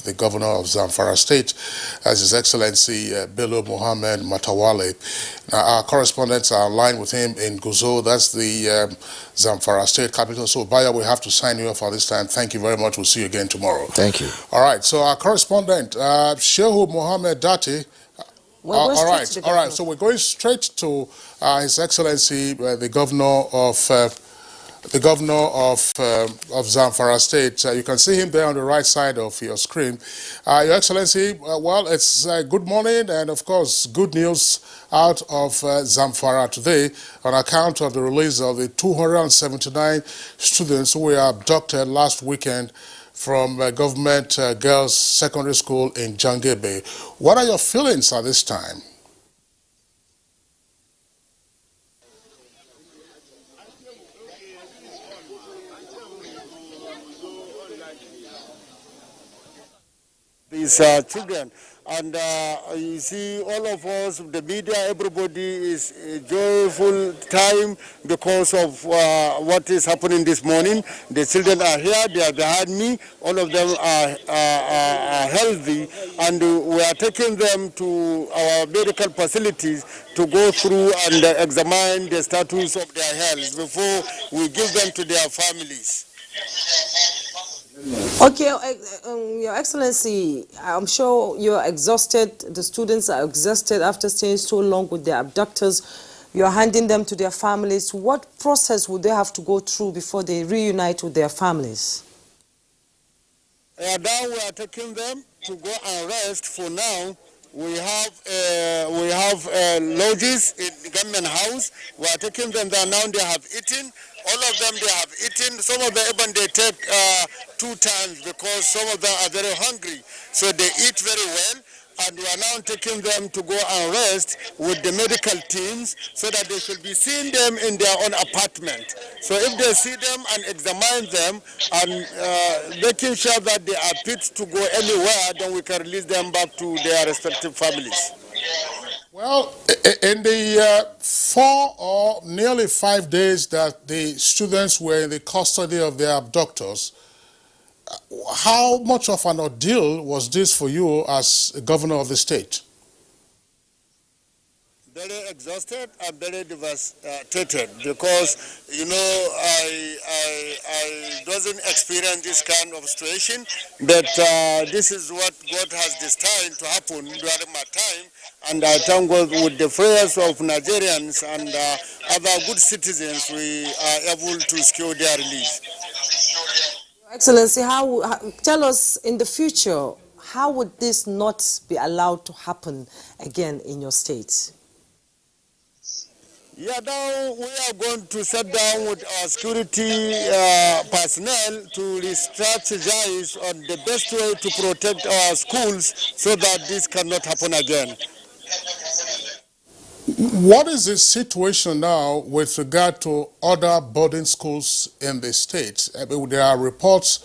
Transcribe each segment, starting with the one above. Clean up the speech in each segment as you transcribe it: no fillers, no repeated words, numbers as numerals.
the governor of Zamfara State, as His Excellency Bello Mohammed Matawale. Now, our correspondents are aligned with him in Guzo. That's the Zamfara State capital. So, Baya, we have to sign you off for this time. Thank you very much. We'll see you again tomorrow. Thank you. All right. So, our correspondent, Shehu Mohammed Dati. All right. So, we're going straight to His Excellency, the governor of Zamfara State. You can see him there on the right side of your screen. Your Excellency, well, it's good morning and, of course, good news out of Zamfara today on account of the release of the 279 students who were abducted last weekend from government girls' secondary school in Jangebe. What are your feelings at this time? These children, and you see all of us, the media, everybody is a joyful time because of what is happening this morning. The children are here, they are behind me, all of them are healthy, and we are taking them to our medical facilities to go through and examine the status of their health before we give them to their families. Okay, Your Excellency, I'm sure you're exhausted. The students are exhausted after staying so long with their abductors. You're handing them to their families. What process would they have to go through before they reunite with their families? Now we are taking them to go and rest for now. We have lodges in the government house. We are taking them there now. They have eaten. All of them, they have eaten. Some of them even they take 2 times because some of them are very hungry. So they eat very well. And we are now taking them to go and rest with the medical teams so that they should be seeing them in their own apartment. So if they see them and examine them and making sure that they are fit to go anywhere, then we can release them back to their respective families. Well, in the 4 or nearly 5 days that the students were in the custody of their abductors, how much of an ordeal was this for you as governor of the state? Very exhausted and very devastated because, you know, I doesn't experience this kind of situation, but this is what God has destined to happen during my time, and I thank God with the prayers of Nigerians and other good citizens, we are able to secure their release. Excellency, tell us in the future, how would this not be allowed to happen again in your state? Yeah, now we are going to sit down with our security personnel to strategize on the best way to protect our schools so that this cannot happen again. What is the situation now with regard to other boarding schools in the state? I mean, there are reports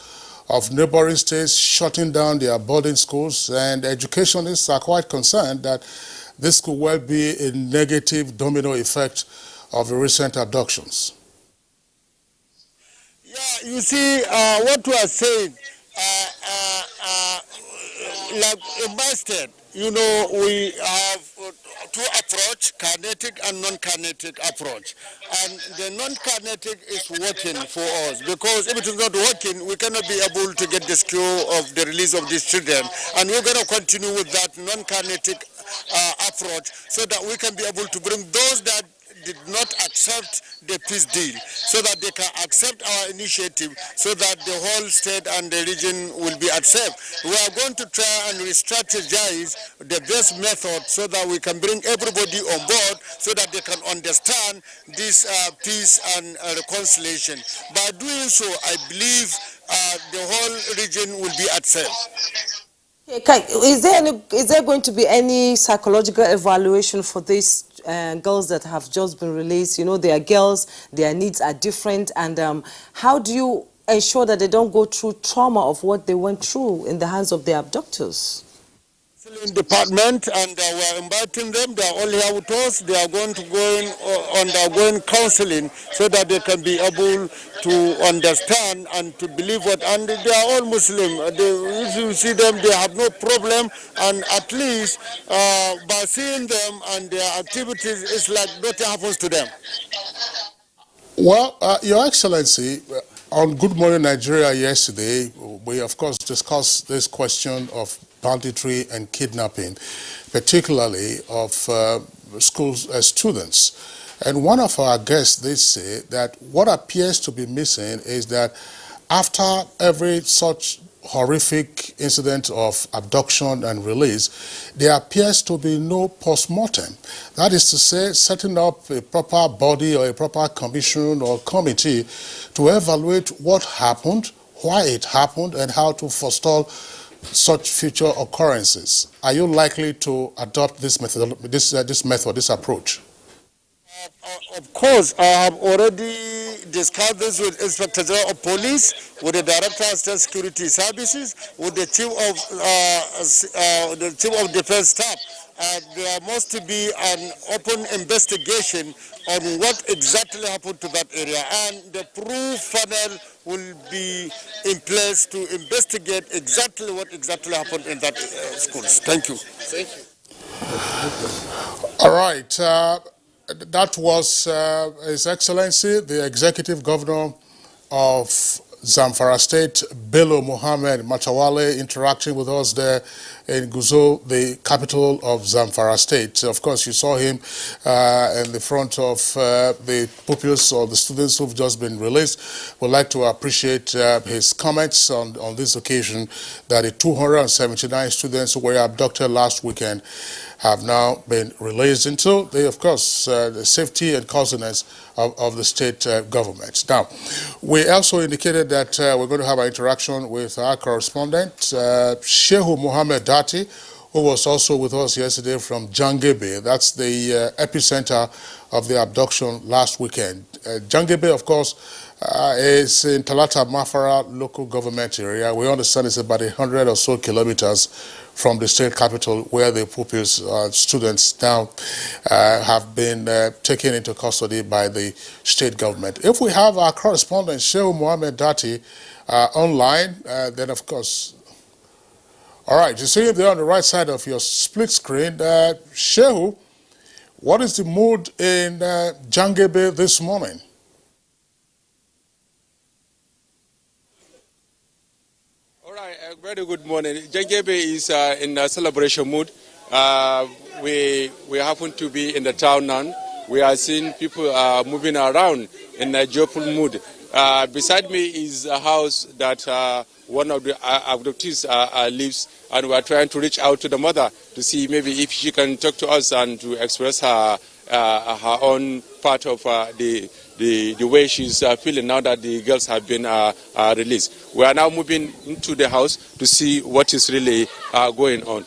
of neighboring states shutting down their boarding schools, and educationists are quite concerned that this could well be a negative domino effect of the recent abductions. Yeah, you see, what we are saying, like in my state, you know, we have 2 approach, kinetic and non-kinetic approach. And the non-kinetic is working for us because if it is not working, we cannot be able to get the secure of the release of these children. And we're going to continue with that non-kinetic approach so that we can be able to bring those that did not accept the peace deal so that they can accept our initiative so that the whole state and the region will be accept. We are going to try and re-strategize the best method so that we can bring everybody on board so that they can understand this peace and reconciliation. By doing so, I believe the whole region will be accept. Okay, is there going to be any psychological evaluation for these girls that have just been released? You know, they are girls, their needs are different, and how do you ensure that they don't go through trauma of what they went through in the hands of their abductors? counseling department, and we're inviting them. They are all here with us. They are going to go in undergoing counseling so that they can be able to understand and to believe what. And they are all Muslim. If you see them, they have no problem. And at least by seeing them and their activities, it's like nothing happens to them. Well, Your Excellency, on Good Morning Nigeria yesterday, we of course discussed this question of banditry and kidnapping, particularly of school students. And one of our guests did say that what appears to be missing is that after every such horrific incident of abduction and release, there appears to be no post-mortem. That is to say, setting up a proper body or a proper commission or committee to evaluate what happened, why it happened, and how to forestall such future occurrences. Are you likely to adopt this method, this approach? Of course, I have already discussed this with Inspector General of Police, with the Director of State Security Services, with the Chief of Defense Staff. There must be an open investigation on what exactly happened to that area, and the proof panel will be in place to investigate exactly what exactly happened in that schools. Thank you. Thank you. All right. That was His Excellency, the Executive Governor of Zamfara State, Bello Mohammed Machawale, interacting with us there in Guzo, the capital of Zamfara State. Of course, you saw him in the front of the pupils or the students who've just been released. We'd like to appreciate his comments on this occasion that the 279 students who were abducted last weekend have now been released into the, of course, the safety and coziness of the state government. Now, we also indicated that we're going to have an interaction with our correspondent, Shehu Mohammed Dati, who was also with us yesterday from Jangebe. That's the epicenter of the abduction last weekend. Jangebe, of course, is in Talata Mafara local government area. We understand it's about 100 or so kilometers from the state capital, where the pupils, students now have been taken into custody by the state government. If we have our correspondent, Shehu Mohammed Dati, online, then of course. All right, you see him there on the right side of your split screen. Shehu, what is the mood in Jangebe this morning? Very good morning. Jangebe is in a celebration mood. We happen to be in the town now. We are seeing people moving around in a joyful mood. Beside me is a house that one of the abductees lives, and we are trying to reach out to the mother to see maybe if she can talk to us and to express her own part of the way she's feeling now that the girls have been released. We are now moving into the house to see what is really going on.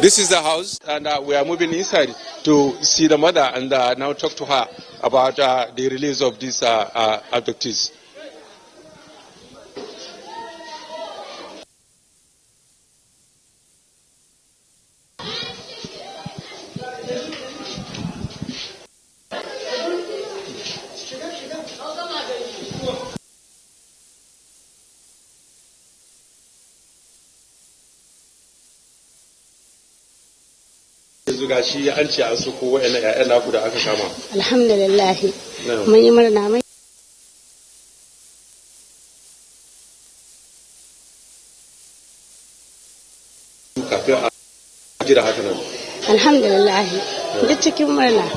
This is the house, and we are moving inside to see the mother and now talk to her about the release of these abductees. Alhamdulillah. Mun yi murna mai. Alhamdulillah. Duk cikin murna.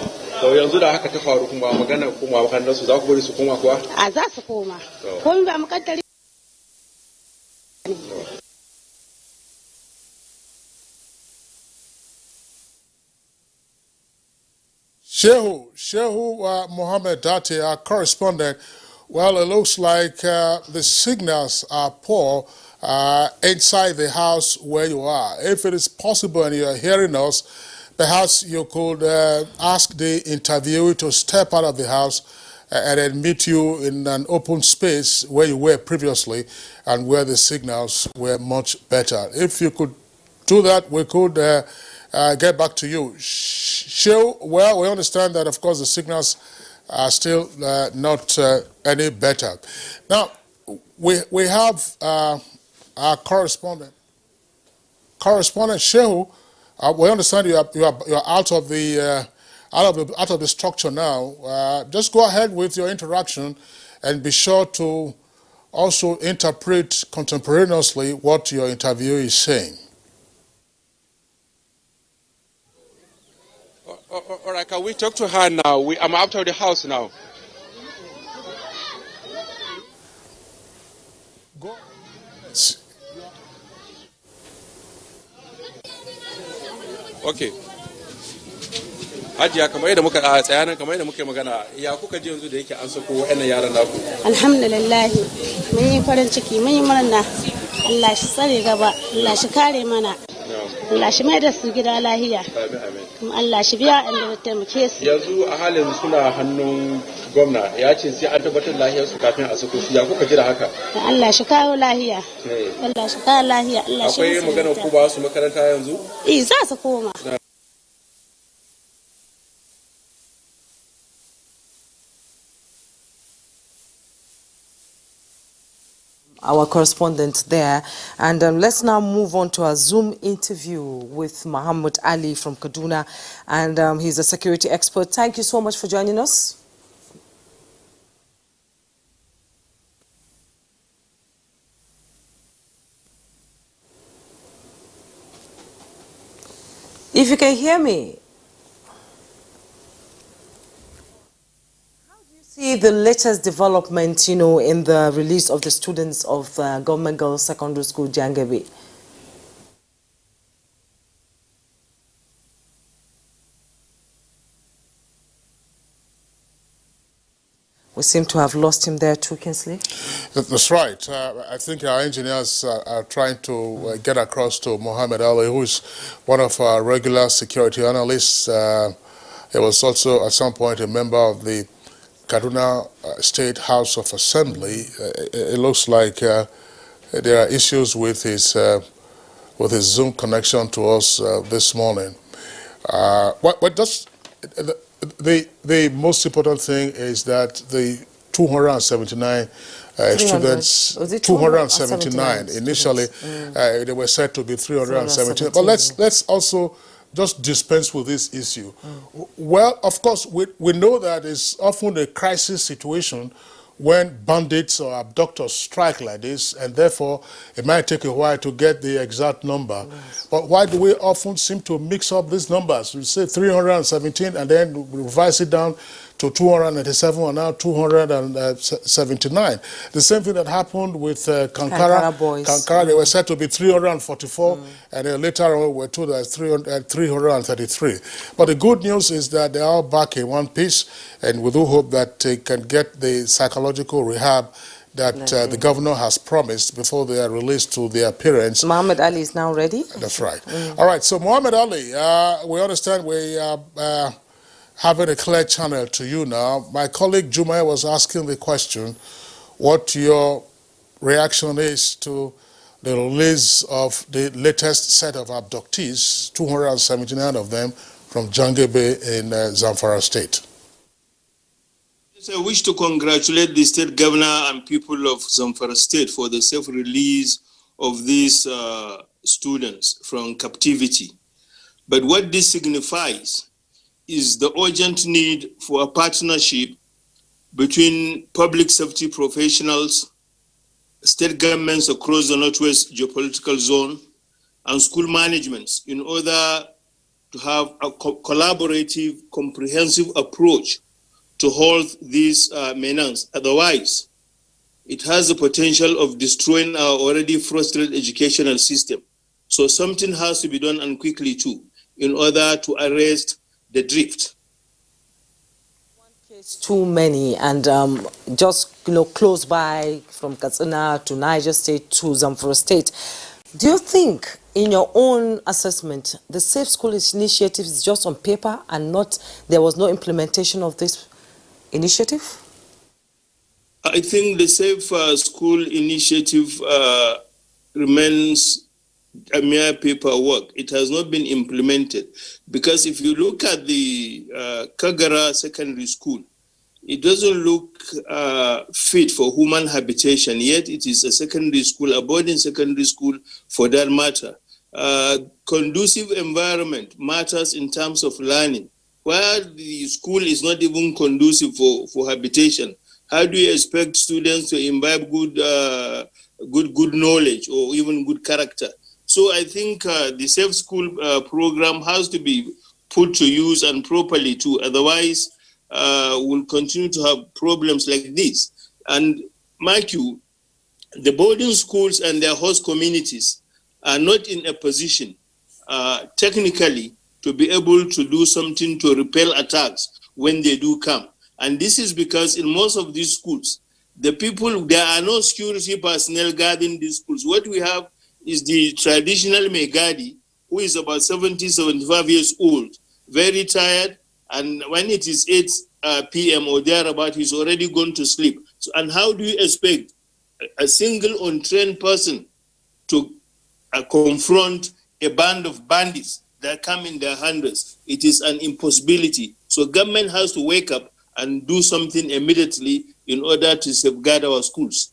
To yanzu da haka ta faru kuma magana kuma wakannan su za ku bari su koma kuwa? A za su koma. Ko ba mu kaddari. Shehu Mohammed Dati, our correspondent. Well, it looks like the signals are poor inside the house where you are. If it is possible and you are hearing us, perhaps you could ask the interviewee to step out of the house and then meet you in an open space where you were previously and where the signals were much better. If you could do that, we could get back to you. Shehu, well, we understand that, of course, the signals are still not any better. Now, we have our correspondent. Correspondent Shehu, we understand you're out of the out of the structure now. Just go ahead with your interaction, and be sure to also interpret contemporaneously what your interviewer is saying. All right, can we talk to her now? I'm out of the house now. Go. Okay. Hajiya, kamar yadda muka tsaya kamar yadda muke magana, ya kuka ji yanzu da yake an sako wa'annan yaran naku? Alhamdulillah, mun yi farin ciki, mun yi murna. Allah shi tsare gaba, Allah shi kare mana. Allah shi mai da su gida lahiya. Amin. Allah shi biya inda da taimake su. Yanzu a halin suna hannun gwamna, ya ce sai an tabbatar lahiyar su kafin a sako su. Ya kuka ji da haka? Allah shi kawo lahiya. Allah shi kawo lahiya. Allah shi. Akwai magana ku ba su makaranta yanzu? Za su koma. Our correspondent there. And let's now move on to our Zoom interview with Muhammad Ali from Kaduna. And he's a security expert. Thank you so much for joining us. If you can hear me. See the latest development, in the release of the students of Government Girls Secondary School, Jangebe. We seem to have lost him there too, Kinsley. That's right. I think our engineers are trying to get across to Mohammed Ali, who is one of our regular security analysts. He was also at some point a member of the Kaduna State House of Assembly. It looks like there are issues with his Zoom connection to us this morning. What does the most important thing is that the 279 students, 279 initially, they were said to be 317. But let's also just dispense with this issue. Well, of course, we know that it's often a crisis situation when bandits or abductors strike like this, and therefore it might take a while to get the exact number. Yes. But why do we often seem to mix up these numbers? We say 317 and then we revise it down to 287 and now 279. The same thing that happened with Kankara boys. Kankara, they were said to be 344, and then later on we were told that 333. But the good news is that they are back in one piece, and we do hope that they can get the psychological rehab that the governor has promised before they are released to their parents. Muhammad Ali is now ready? That's right. All right, so Muhammad Ali, we understand we having a clear channel to you now. My colleague Jumai was asking the question, what your reaction is to the release of the latest set of abductees, 279 of them, from Jangebe in Zamfara State. I wish to congratulate the state governor and people of Zamfara State for the safe release of these students from captivity. But what this signifies is the urgent need for a partnership between public safety professionals, state governments across the Northwest geopolitical zone, and school managements in order to have a collaborative, comprehensive approach to halt these menace. Otherwise, it has the potential of destroying our already frustrated educational system. So something has to be done, and quickly too, in order to arrest the drift. One case too many, and just close by from Katsina to Niger State to Zamfara State. Do you think, in your own assessment, the Safe School Initiative is just on paper and there was no implementation of this initiative? I think the Safe School initiative remains a mere paperwork. It has not been implemented, because if you look at the Kagara Secondary School, it doesn't look fit for human habitation, yet it is a secondary school, a boarding secondary school for that matter. Conducive environment matters in terms of learning. Where the school is not even conducive for habitation, how do you expect students to imbibe good knowledge or even good character? So I think the Safe School program has to be put to use and properly too. Otherwise, we'll continue to have problems like this. And mark you, the boarding schools and their host communities are not in a position technically to be able to do something to repel attacks when they do come. And this is because in most of these schools, there are no security personnel guarding these schools. What we have is the traditional Megadi, who is about 70, 75 years old, very tired, and when it is 8 p.m. or thereabout, he's already gone to sleep. So, and how do you expect a single untrained person to confront a band of bandits that come in their hundreds? It is an impossibility. So government has to wake up and do something immediately in order to safeguard our schools.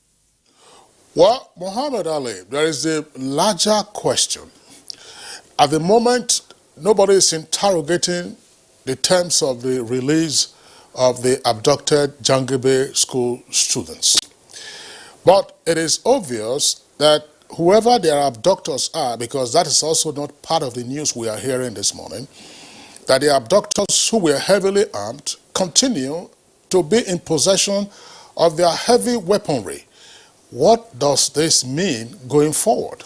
Well, Muhammad Ali, there is a larger question. At the moment, nobody is interrogating the terms of the release of the abducted Jangebe school students. But it is obvious that whoever their abductors are, because that is also not part of the news we are hearing this morning, that the abductors who were heavily armed continue to be in possession of their heavy weaponry. What does this mean going forward?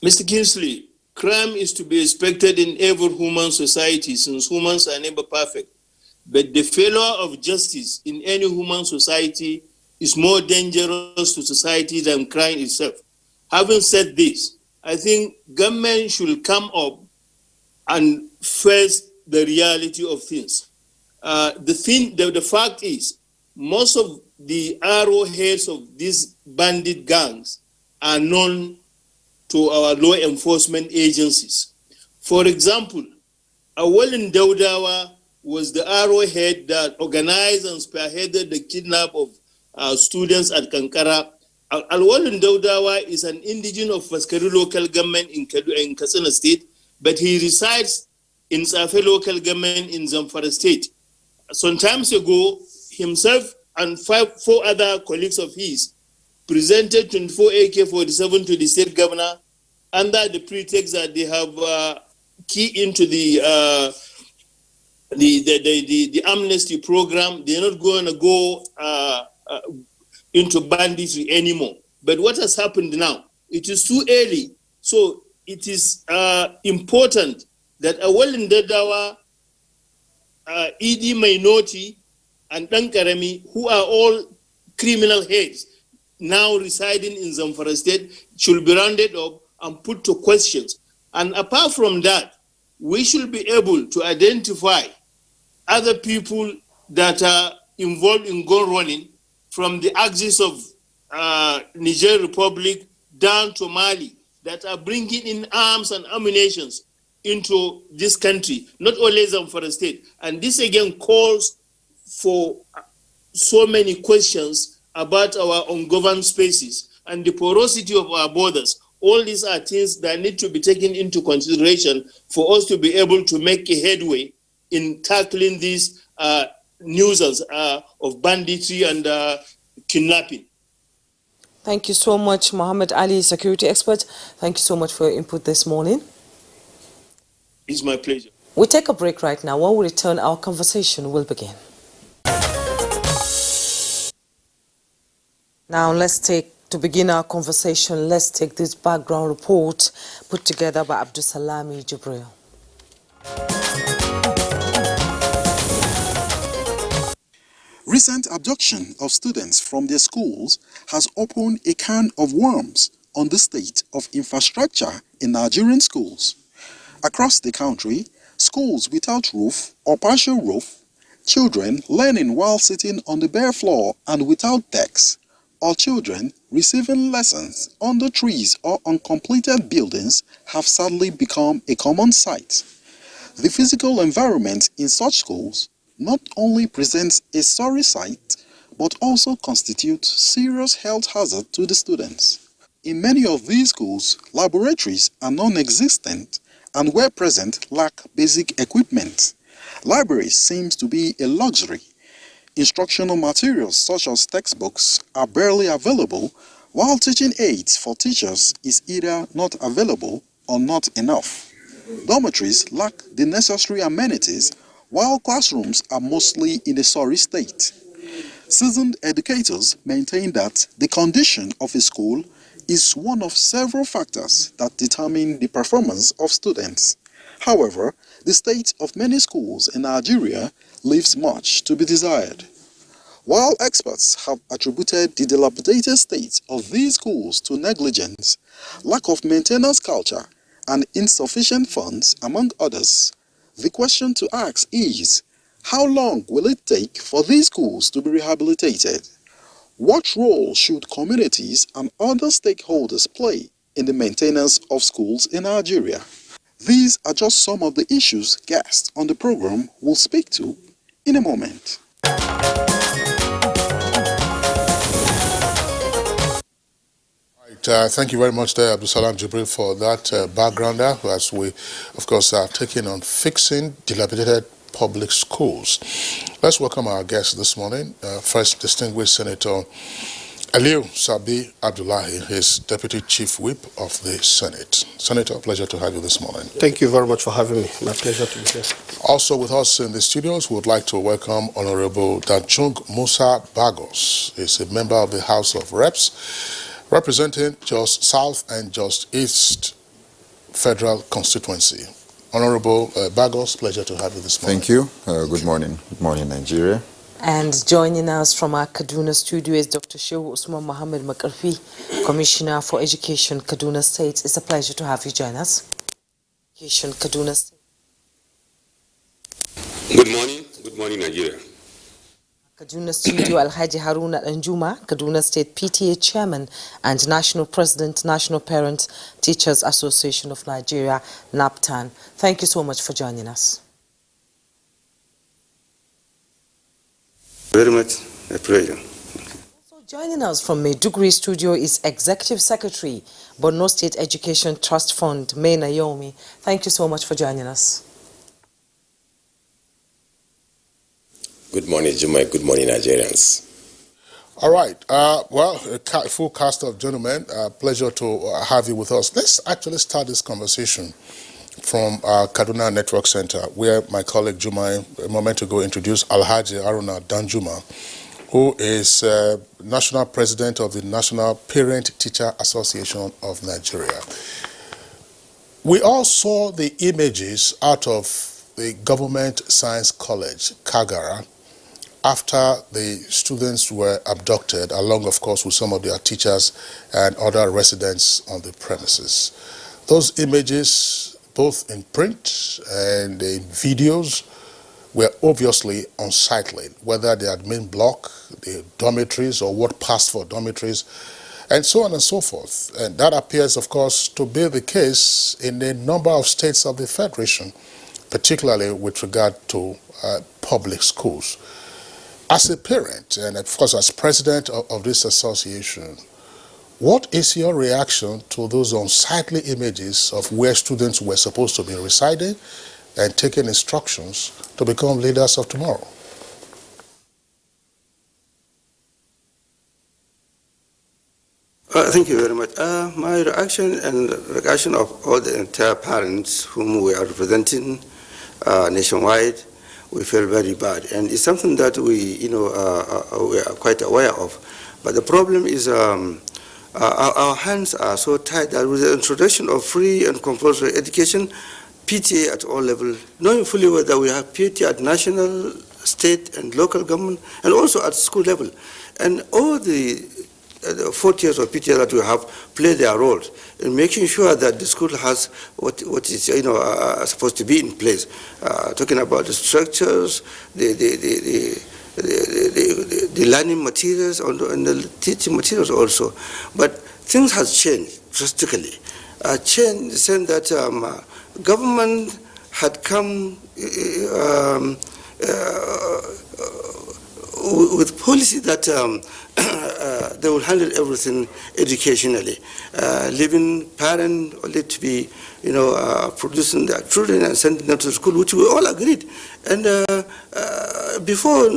Mr. Kingsley, crime is to be expected in every human society, since humans are never perfect. But the failure of justice in any human society is more dangerous to society than crime itself. Having said this, I think government should come up and face the reality of things. The fact is, most of the arrowheads of these bandit gangs are known to our law enforcement agencies. For example, Awolin Daudawa was the arrowhead that organized and spearheaded the kidnap of students at Kankara. Awolin Daudawa is an indigene of Faskari local government in Katsina State, but he resides in Safe local government in Zamfara State. Some times ago, himself and 4 other colleagues of his presented 24 AK-47 to the state governor under the pretext that they have key into the amnesty program. They're not going to go into banditry anymore. But what has happened now? It is too early. So it is important that Awolin Daudawa, Idi Mainoti, and Dankarami, who are all criminal heads now residing in Zamfara State, should be rounded up and put to questions. And apart from that, we should be able to identify other people that are involved in gun running from the axis of Niger Republic down to Mali, that are bringing in arms and ammunition into this country, not only Zamfara State. And this again calls for so many questions about our ungoverned spaces and the porosity of our borders. All these are things that need to be taken into consideration for us to be able to make a headway in tackling these nuisance of banditry and kidnapping. Thank you so much, Muhammad Ali, security expert. Thank you so much for your input this morning. It's my pleasure. We take a break right now. When we return, our conversation will begin. Now, to begin our conversation, let's take this background report put together by Abdusalami Jibril. Recent abduction of students from their schools has opened a can of worms on the state of infrastructure in Nigerian schools. Across the country, schools without roof or partial roof, children learning while sitting on the bare floor and without desks, or children receiving lessons under trees or on completed buildings have sadly become a common sight. The physical environment in such schools not only presents a sorry sight, but also constitutes serious health hazard to the students. In many of these schools, laboratories are non-existent and where present lack basic equipment. Libraries seems to be a luxury. Instructional materials such as textbooks are barely available, while teaching aids for teachers is either not available or not enough. Dormitories lack the necessary amenities, while classrooms are mostly in a sorry state. Seasoned educators maintain that the condition of a school is one of several factors that determine the performance of students. However, the state of many schools in Nigeria leaves much to be desired. While experts have attributed the dilapidated state of these schools to negligence, lack of maintenance culture, and insufficient funds, among others, the question to ask is, how long will it take for these schools to be rehabilitated? What role should communities and other stakeholders play in the maintenance of schools in Nigeria? These are just some of the issues guests on the program will speak to in a moment. Thank you very much there, Abdusalam Jibril, for that backgrounder, as we, of course, are taking on fixing dilapidated public schools. Let's welcome our guest this morning, first distinguished Senator Aliyu Sabi Abdullahi, his Deputy Chief Whip of the Senate. Senator, pleasure to have you this morning. Thank you very much for having me. My pleasure to be here. Also with us in the studios, we would like to welcome Honorable Danchung Musa Bagos. He's a member of the House of Reps, representing Jos South and Jos East Federal Constituency. Honorable Bagos, pleasure to have you this morning. Thank you. Good morning. Good morning, Nigeria. And joining us from our Kaduna studio is Dr. Shehu Usman Mohammed Makarfi, Commissioner for Education, Kaduna State. It's a pleasure to have you join us. Education, Kaduna State. Good morning. Good morning, Nigeria. Kaduna studio Alhaji Haruna Anjuma, Kaduna State PTA Chairman and National President, National Parent Teachers Association of Nigeria, NAPTAN. Thank you so much for joining us. Very much a pleasure. Also joining us from Maiduguri studio is Executive Secretary, Borno State Education Trust Fund, May Naomi. Thank you so much for joining us. Good morning, Jumai. Good morning, Nigerians. All right. Well, a full cast of gentlemen. Pleasure to have you with us. Let's actually start this conversation from our Kaduna Network Center, where my colleague Jumai a moment ago introduced Alhaji Haruna Danjuma, who is National President of the National Parent Teacher Association of Nigeria. We all saw the images out of the Government Science College, Kagara, after the students were abducted, along, of course, with some of their teachers and other residents on the premises. Those images, both in print and in videos, were obviously unsightly, whether the admin block, the dormitories, or what passed for dormitories, and so on and so forth. And that appears, of course, to be the case in a number of states of the Federation, particularly with regard to public schools. As a parent, and of course as president of this association, what is your reaction to those unsightly images of where students were supposed to be residing and taking instructions to become leaders of tomorrow? Thank you very much. My reaction and the reaction of all the entire parents whom we are representing nationwide, we feel very bad, and it's something that we are quite aware of. But the problem is our hands are so tied that with the introduction of free and compulsory education, PTA at all levels, knowing fully whether we have PTA at national, state, and local government, and also at school level, and all the the 4 years of PTA that we have play their role in making sure that the school has what is supposed to be in place. Talking about the structures, the learning materials and the teaching materials also. But things has changed drastically. Change in the sense that government had come with policy that they will handle everything educationally, leaving parents only to be, producing their children and sending them to school, which we all agreed. And before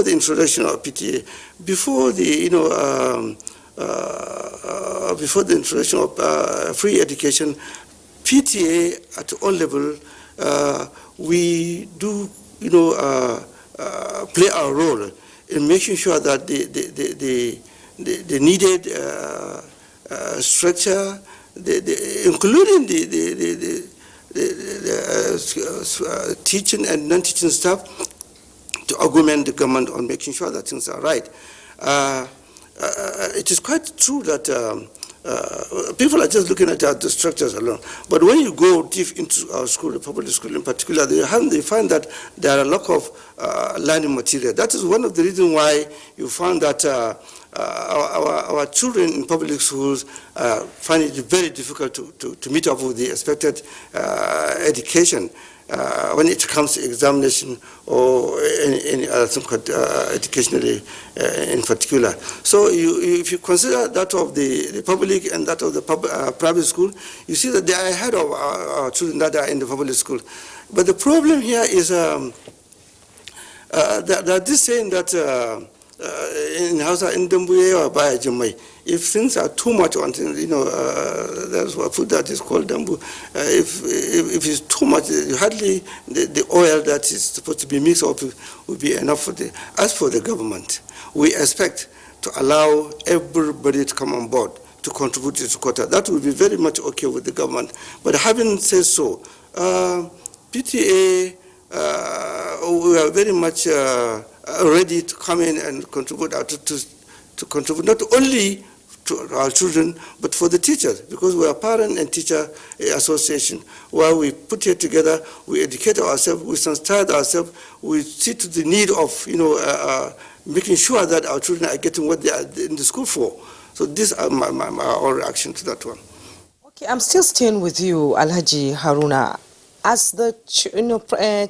the introduction of PTA, before the introduction of free education, PTA at all level, we do, play our role in making sure that the needed structure, including the teaching and non-teaching staff, to augment the government on making sure that things are right. It is quite true that people are just looking at the structures alone. But when you go deep into our school, the public school in particular, they find that there are a lack of learning material. That is one of the reasons why you find that our children in public schools find it very difficult to meet up with the expected education when it comes to examination or any other educationally in particular. So if you consider that of the public and that of the private school, you see that they are ahead of our children that are in the public school. But the problem here is that this saying that in Hausa, in Dambuye or by Jumai, if things are too much on things, there's a food that is called dambu. If it's too much, hardly the oil that is supposed to be mixed up will be enough for as for the government, we expect to allow everybody to come on board to contribute to the quota. That will be very much okay with the government. But having said so, PTA, we are very much ready to come in and contribute to contribute not only to our children but for the teachers, because we are parent and teacher association where we put it together, we educate ourselves, we sensitize ourselves, we see to the need of making sure that our children are getting what they are in the school for. So these are our reaction to that one. Okay, I'm still staying with you, Alhaji Haruna. As the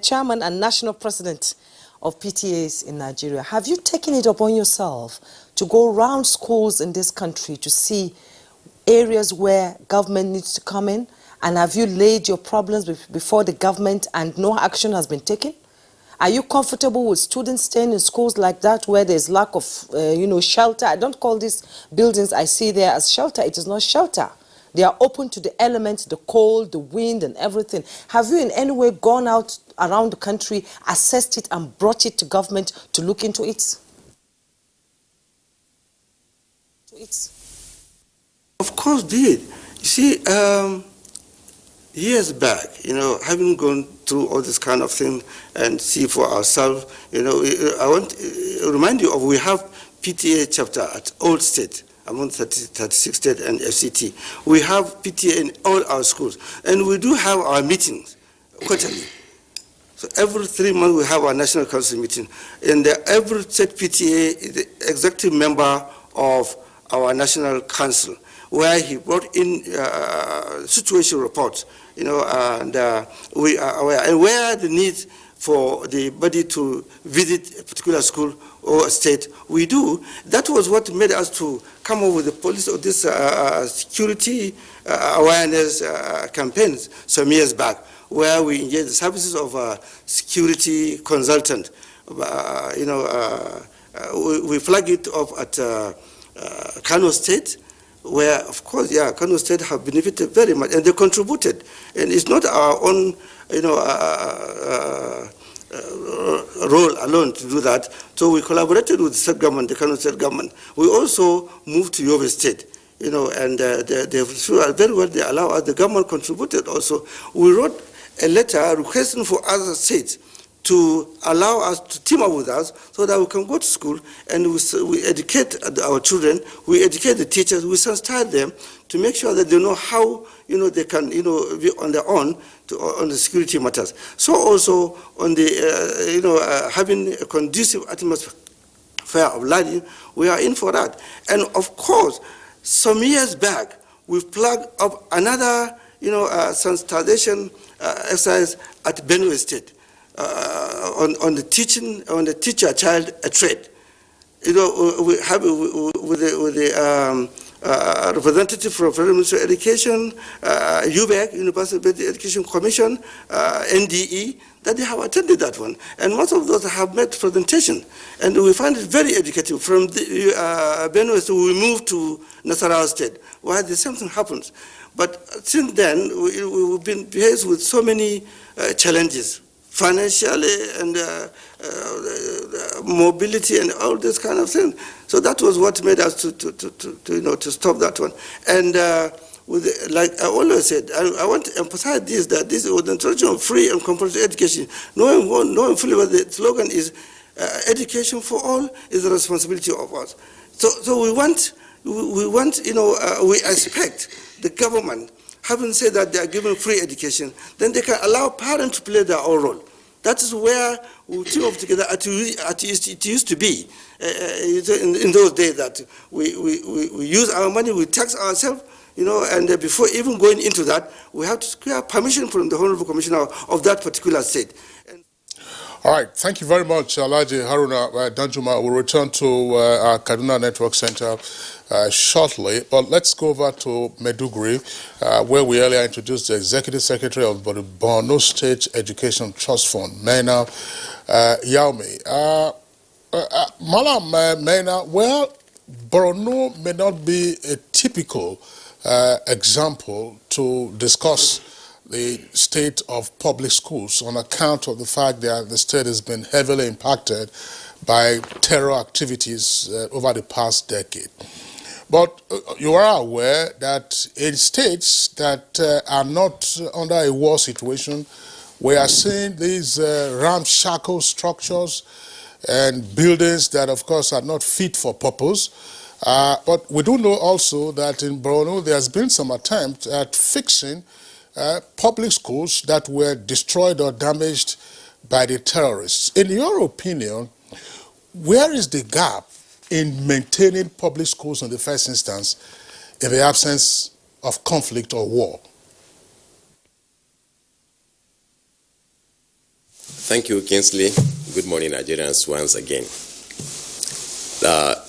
chairman and national president of PTAs in Nigeria, have you taken it upon yourself to go around schools in this country to see areas where government needs to come in? And have you laid your problems before the government and no action has been taken? Are you comfortable with students staying in schools like that where there's lack of, shelter? I don't call these buildings I see there as shelter. It is not shelter. They are open to the elements, the cold, the wind, and everything. Have you in any way gone out around the country, assessed it, and brought it to government to look into it? Of course, did. You see, years back, having gone through all this kind of thing and see for ourselves, I want to remind you of we have PTA chapter at all states. Among 36 states and FCT. We have PTA in all our schools, and we do have our meetings quarterly. So every 3 months we have our national council meeting, and every state PTA is the executive member of our national council, where he brought in situation reports, and we are aware, and where the need for the body to visit a particular school or a state, we do. That was what made us to come up with the policy of this security awareness campaigns some years back, where we engaged the services of a security consultant. We flag it off at Kano State, where, of course, Kano State have benefited very much, and they contributed. And it's not our own, role alone to do that. So we collaborated with the state government, the Kano State government. We also moved to Yobe State, and they very well, they allow us, the government contributed also. We wrote a letter requesting for other states to to allow us to team up with us so that we can go to school and we educate our children, we educate the teachers, we sensitize them to make sure that they know how they can be on their own on the security matters. So also on the having a conducive atmosphere of learning, we are in for that. And of course, some years back, we've plugged up another sensitization exercise at Benue State on the teacher-child trade. We have with the representative from Federal Ministry of Education, UBEC, University Education Commission, NDE, that they have attended that one. And most of those have made presentation. And we find it very educative. From Benue, so we moved to Nasarawa State, where the same thing happens. But since then, we've been faced with so many challenges, financially and mobility and all this kind of thing. So that was what made us to stop that one. And like I always said, I want to emphasize this, that this was the introduction of free and compulsory education. Knowing fully what the slogan is, education for all is the responsibility of us. So we expect the government, having said that they are giving free education, then they can allow parents to play their own role. That is where we team up together. It used to be in those days that we use our money, we tax ourselves, and before even going into that, we have to secure permission from the Honorable Commissioner of that particular state. All right, thank you very much, Alhaji Haruna Danjuma. We'll return to our Kaduna Network Center shortly, but let's go over to Maiduguri, where we earlier introduced the Executive Secretary of the Borno State Education Trust Fund, Mena Yaumi. Malam Mena, well, Borno may not be a typical example to discuss the state of public schools on account of the fact that the state has been heavily impacted by terror activities over the past decade. But you are aware that in states that are not under a war situation, we are seeing these ramshackle structures and buildings that, of course, are not fit for purpose. But we do know also that in Borno, there has been some attempt at fixing public schools that were destroyed or damaged by the terrorists. In your opinion, where is the gap in maintaining public schools in the first instance in the absence of conflict or war? Thank you, Kingsley. Good morning, Nigerians, once again.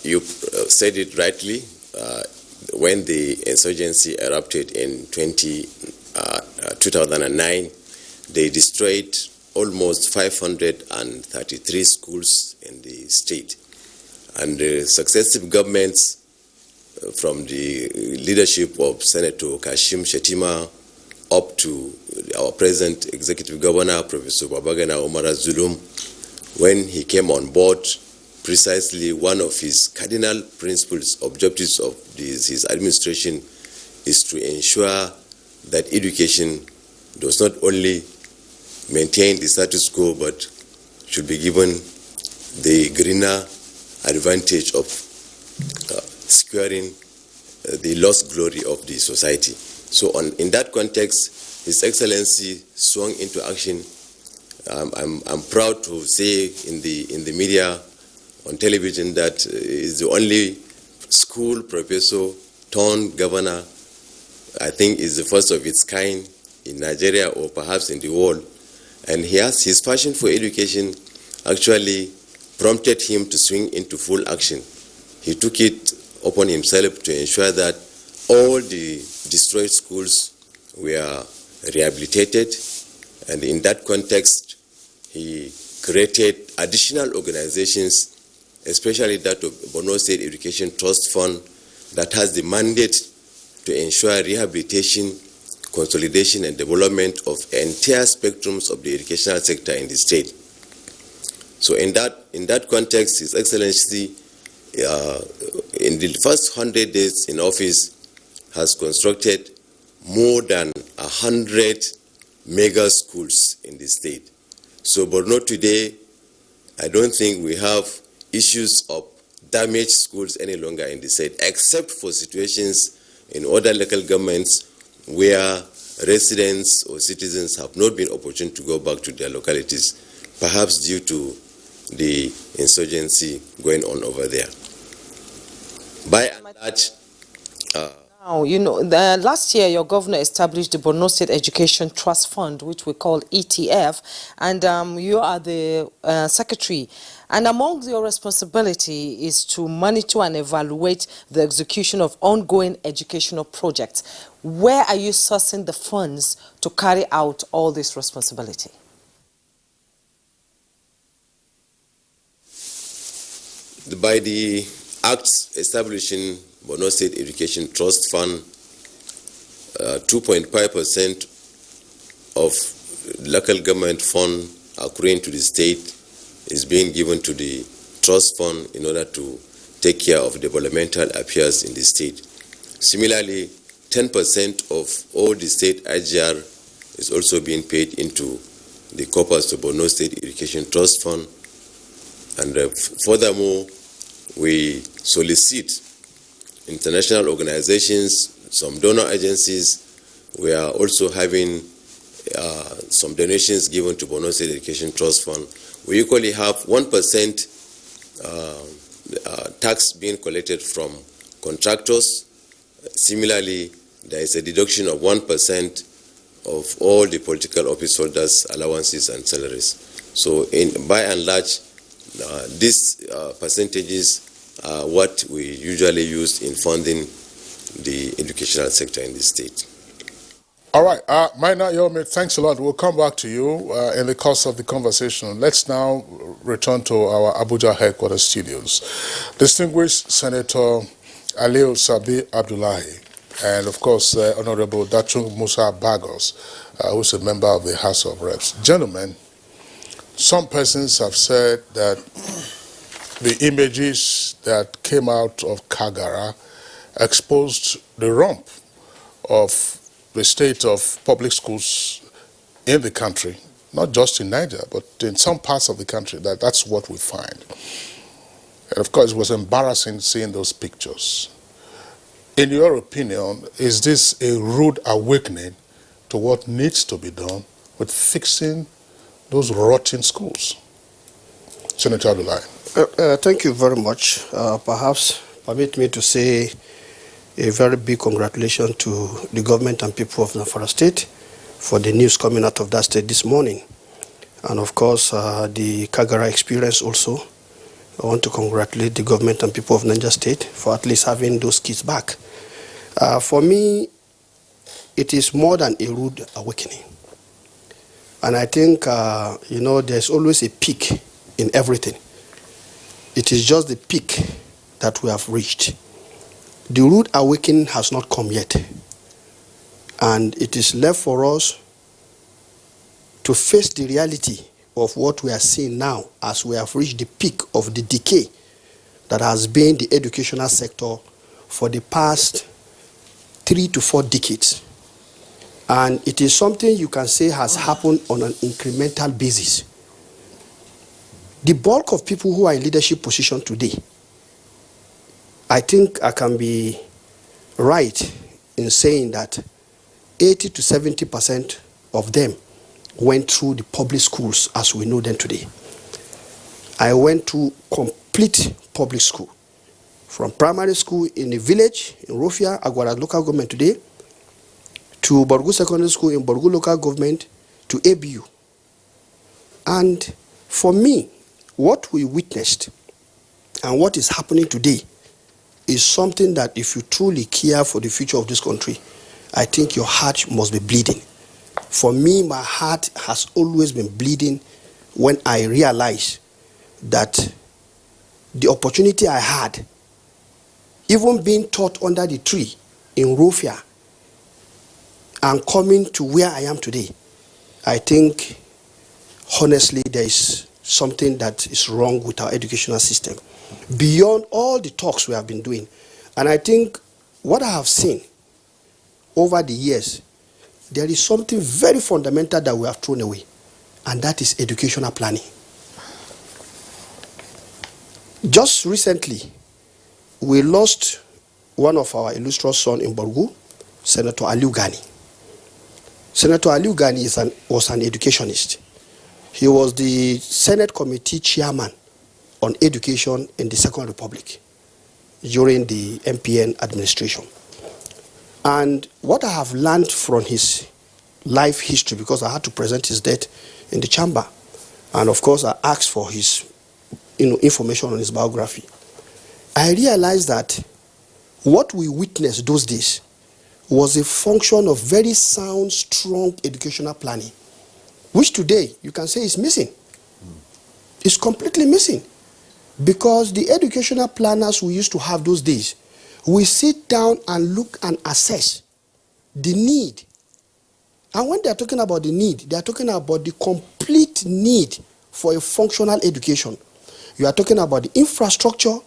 You said it rightly. When the insurgency erupted in 2009, they destroyed almost 533 schools in the state. And the successive governments from the leadership of Senator Kashim Shettima up to our present executive governor, Professor Babagana Omara Zulum, when he came on board, precisely one of his cardinal principles, objectives of his administration is to ensure that education does not only maintain the status quo, but should be given the greener advantage of securing the lost glory of the society. So in that context, His Excellency swung into action. I'm proud to say in the media, on television, that is the only school professor turned governor, I think is the first of its kind in Nigeria or perhaps in the world. And his passion for education actually prompted him to swing into full action. He took it upon himself to ensure that all the destroyed schools were rehabilitated. And in that context, he created additional organizations, especially that of Borno State Education Trust Fund, that has the mandate to ensure rehabilitation, consolidation, and development of entire spectrums of the educational sector in the state. So in that context, His Excellency, in the first 100 days in office, has constructed more than 100 mega schools in the state. So Borno today, I don't think we have issues of damaged schools any longer in the state, except for situations in other local governments where residents or citizens have not been opportune to go back to their localities, perhaps due to the insurgency going on over there. By and large, now, you know, last year your governor established the Borno State Education Trust Fund, which we call ETF, and you are the secretary. And among your responsibility is to monitor and evaluate the execution of ongoing educational projects. Where are you sourcing the funds to carry out all this responsibility? by the Act establishing Borno State Education Trust Fund, 2.5% of local government fund accruing to the state is being given to the trust fund in order to take care of developmental affairs in the state. Similarly, 10% of all the state IGR is also being paid into the corpus of Borno State Education Trust Fund. And furthermore, we solicit international organizations, some donor agencies. We are also having some donations given to Borno State Education Trust Fund. We equally have 1% tax being collected from contractors. Similarly, there is a deduction of 1% of all the political office holders' allowances and salaries. So by and large, these percentages are what we usually use in funding the educational sector in the state. All right, Maina Yomi, thanks a lot. We'll come back to you in the course of the conversation. Let's now return to our Abuja headquarters studios. Distinguished Senator Aliu Sabi Abdullahi, and of course, Honorable Dachung Musa Bagos, who's a member of the House of Reps. Gentlemen, some persons have said that the images that came out of Kagara exposed the rump of the state of public schools in the country, not just in Niger, but in some parts of the country. That's what we find. And of course, it was embarrassing seeing those pictures. In your opinion, is this a rude awakening to what needs to be done with fixing those rotten schools? Senator Abdullahi. Thank you very much. Perhaps permit me to say a very big congratulations to the government and people of Zamfara State for the news coming out of that state this morning. And of course, the Kagara experience also. I want to congratulate the government and people of Niger State for at least having those kids back. For me, it is more than a rude awakening. And I think, you know, there's always a peak in everything. It is just the peak that we have reached. The rude awakening has not come yet. And it is left for us to face the reality of what we are seeing now as we have reached the peak of the decay that has been the educational sector for the past 3 to 4 decades. And it is something you can say has happened on an incremental basis. The bulk of people who are in leadership position today, I think I can be right in saying that 80 to 70% of them went through the public schools as we know them today. I went to complete public school, from primary school in the village in Rofia, Agwara local government today, to Borgu Secondary School in Borgu local government, to ABU. And for me, what we witnessed and what is happening today is something that if you truly care for the future of this country, I think your heart must be bleeding. For me, my heart has always been bleeding when I realized that the opportunity I had, even being taught under the tree in Rofia and coming to where I am today, I think, honestly, there is something that is wrong with our educational system, beyond all the talks we have been doing. And I think what I have seen over the years, there is something very fundamental that we have thrown away. and that is educational planning. Just recently, we lost one of our illustrious sons in Borgu, Senator Aliu Gani. Senator Aliu Gani was an educationist. He was the Senate Committee Chairman on Education in the Second Republic during the MPN administration. And what I have learned from his life history, because I had to present his death in the chamber, and of course I asked for his information on his biography, I realized that what we witnessed those days was a function of very sound, strong educational planning, which today you can say is missing. It's completely missing. Because the educational planners we used to have those days, we sit down and look and assess the need. And when they are talking about the need, they are talking about the complete need for a functional education. You are talking about the infrastructure,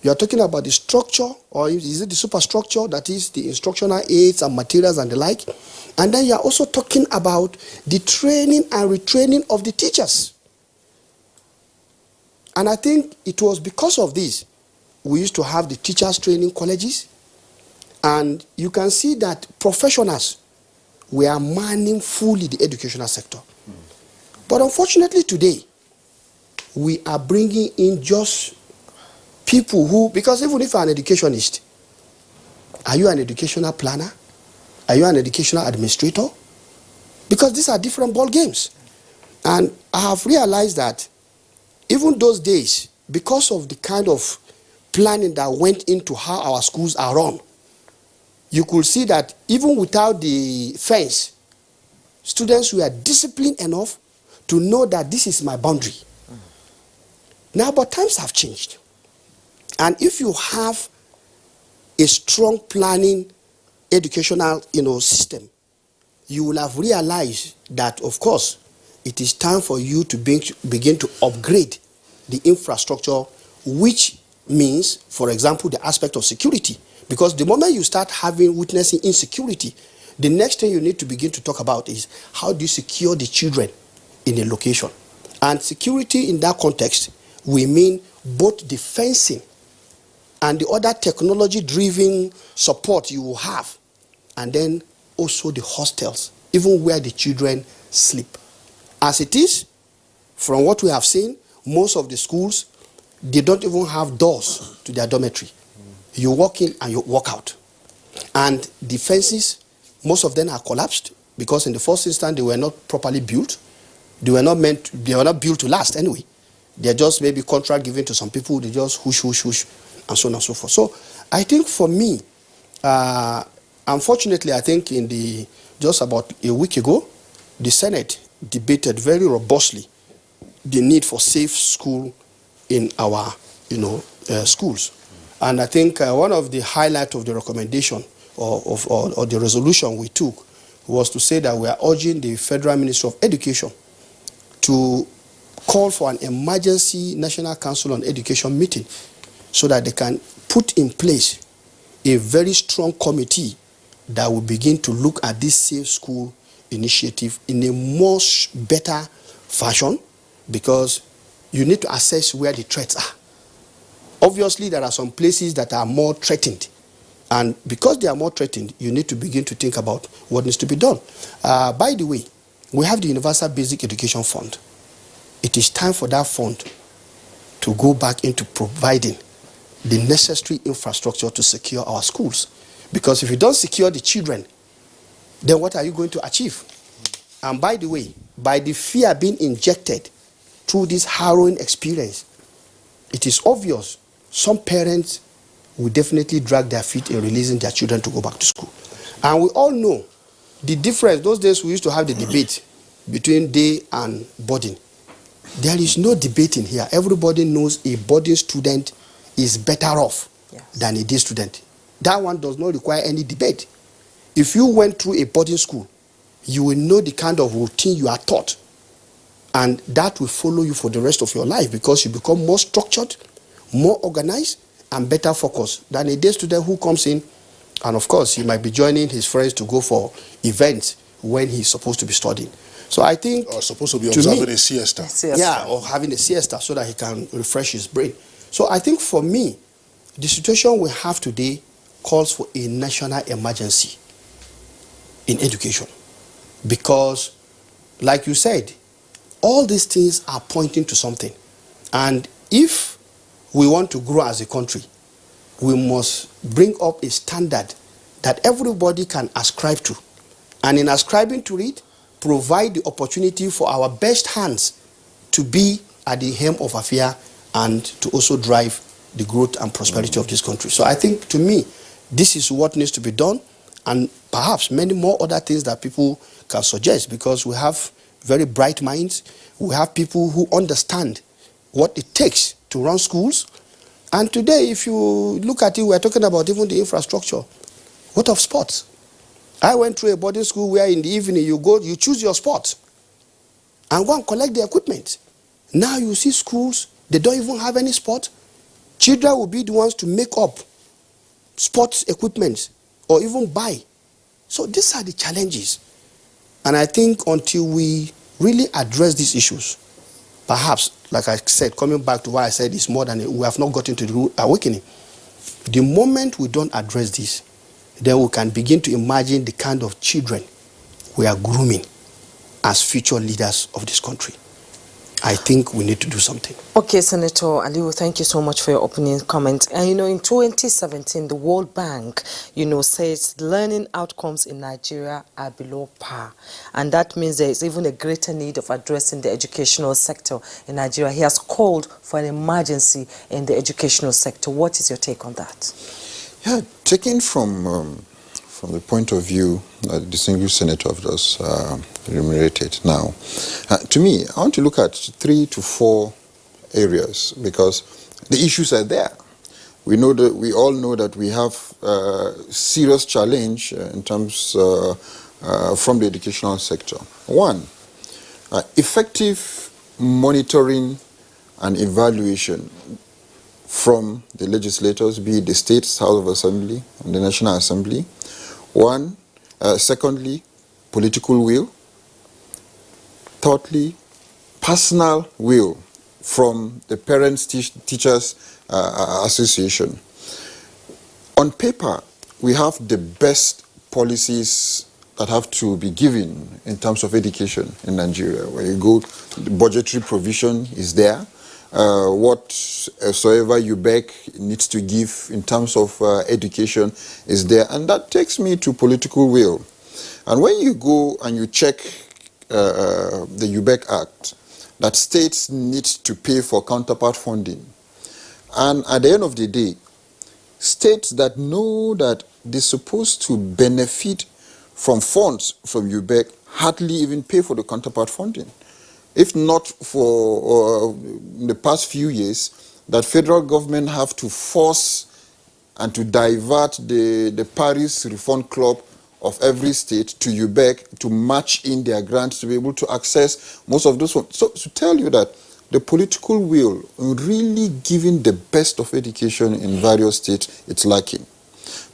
you are talking about the structure, or is it the superstructure, that is the instructional aids and materials and the like. And then you are also talking about the training and retraining of the teachers. And I think it was because of this we used to have the teachers training colleges, and you can see that professionals were manning fully the educational sector. But unfortunately today, we are bringing in just people who, because even if you're an educationist, are you an educational planner? Are you an educational administrator? Because these are different ball games. And I have realized that even those days, because of the kind of planning that went into how our schools are run, you could see that even without the fence, students were disciplined enough to know that this is my boundary. Now, but times have changed. And if you have a strong planning educational system, you will have realized that, of course, it is time for you to begin to upgrade the infrastructure, which means, for example, the aspect of security. Because the moment you start witnessing insecurity, the next thing you need to begin to talk about is how do you secure the children in a location. And security in that context, we mean both the fencing and the other technology-driven support you will have, and then also the hostels, even where the children sleep. As it is, from what we have seen, most of the schools, they don't even have doors to their dormitory. You walk in and you walk out. And the fences, most of them are collapsed, because in the first instance, they were not properly built. They were not built to last anyway. They're just maybe contract given to some people, they just whoosh, and so on and so forth. So I think for me, unfortunately, I think just about a week ago, the Senate debated very robustly the need for safe school in our schools. And I think one of the highlights of the recommendation or the resolution we took was to say that we are urging the Federal Ministry of Education to call for an emergency National Council on Education meeting so that they can put in place a very strong committee that will begin to look at this safe school initiative in a much better fashion, because you need to assess where the threats are. Obviously, there are some places that are more threatened. And because they are more threatened, you need to begin to think about what needs to be done. By the way, we have the Universal Basic Education Fund. It is time for that fund to go back into providing the necessary infrastructure to secure our schools. Because if you don't secure the children, then what are you going to achieve? And by the way, by the fear being injected through this harrowing experience, it is obvious some parents will definitely drag their feet in releasing their children to go back to school. And we all know the difference. Those days we used to have the debate between day and boarding. There is no debate in here. Everybody knows a boarding student is better off than a day student. That one does not require any debate. If you went through a boarding school, you will know the kind of routine you are taught. And that will follow you for the rest of your life, because you become more structured, more organized, and better focused than a day student who comes in, and of course, he might be joining his friends to go for events when he's supposed to be studying. So I think... Or supposed to be observing a siesta. Yeah, or having a siesta so that he can refresh his brain. So I think for me, the situation we have today calls for a national emergency in education. Because, like you said, all these things are pointing to something. And if we want to grow as a country, we must bring up a standard that everybody can ascribe to. And in ascribing to it, provide the opportunity for our best hands to be at the helm of affairs and to also drive the growth and prosperity of this country. So I think, to me, this is what needs to be done, and perhaps many more other things that people can suggest, because we have very bright minds. We have people who understand what it takes to run schools. And today, if you look at it, we're talking about even the infrastructure. What of sports? I went through a boarding school where in the evening you go, you choose your sport and go and collect the equipment. Now you see schools, they don't even have any sport. Children will be the ones to make up sports equipment or even buy. So these are the challenges. And I think until we really address these issues, perhaps, like I said, coming back to what I said, it's more than we have not gotten to the rude awakening. The moment we don't address this, then we can begin to imagine the kind of children we are grooming as future leaders of this country. I think we need to do something. Okay, Senator Aliyu, thank you so much for your opening comment. And in 2017, the World Bank, says learning outcomes in Nigeria are below par. And that means there is even a greater need of addressing the educational sector in Nigeria. He has called for an emergency in the educational sector. What is your take on that? Yeah, taking from the point of view that the distinguished senator of us enumerated now, to me, I want to look at 3 to 4 areas, because the issues are there. We all know that we have serious challenge in terms from the educational sector. One, effective monitoring and evaluation from the legislators, be it the States House of Assembly and the National Assembly. One. Secondly, political will. Thirdly, personal will from the Parents Teachers Association. On paper, we have the best policies that have to be given in terms of education in Nigeria. Where you go, the budgetary provision is there. Whatsoever UBEC needs to give in terms of education is there. And that takes me to political will. And when you go and you check the UBEC Act, that states need to pay for counterpart funding. And at the end of the day, states that know that they're supposed to benefit from funds from UBEC hardly even pay for the counterpart funding. If not for in the past few years, that federal government have to force and to divert the Paris Reform Club of every state to UBEC to match in their grants to be able to access most of those funds. So to tell you that the political will in really giving the best of education in various states, it's lacking.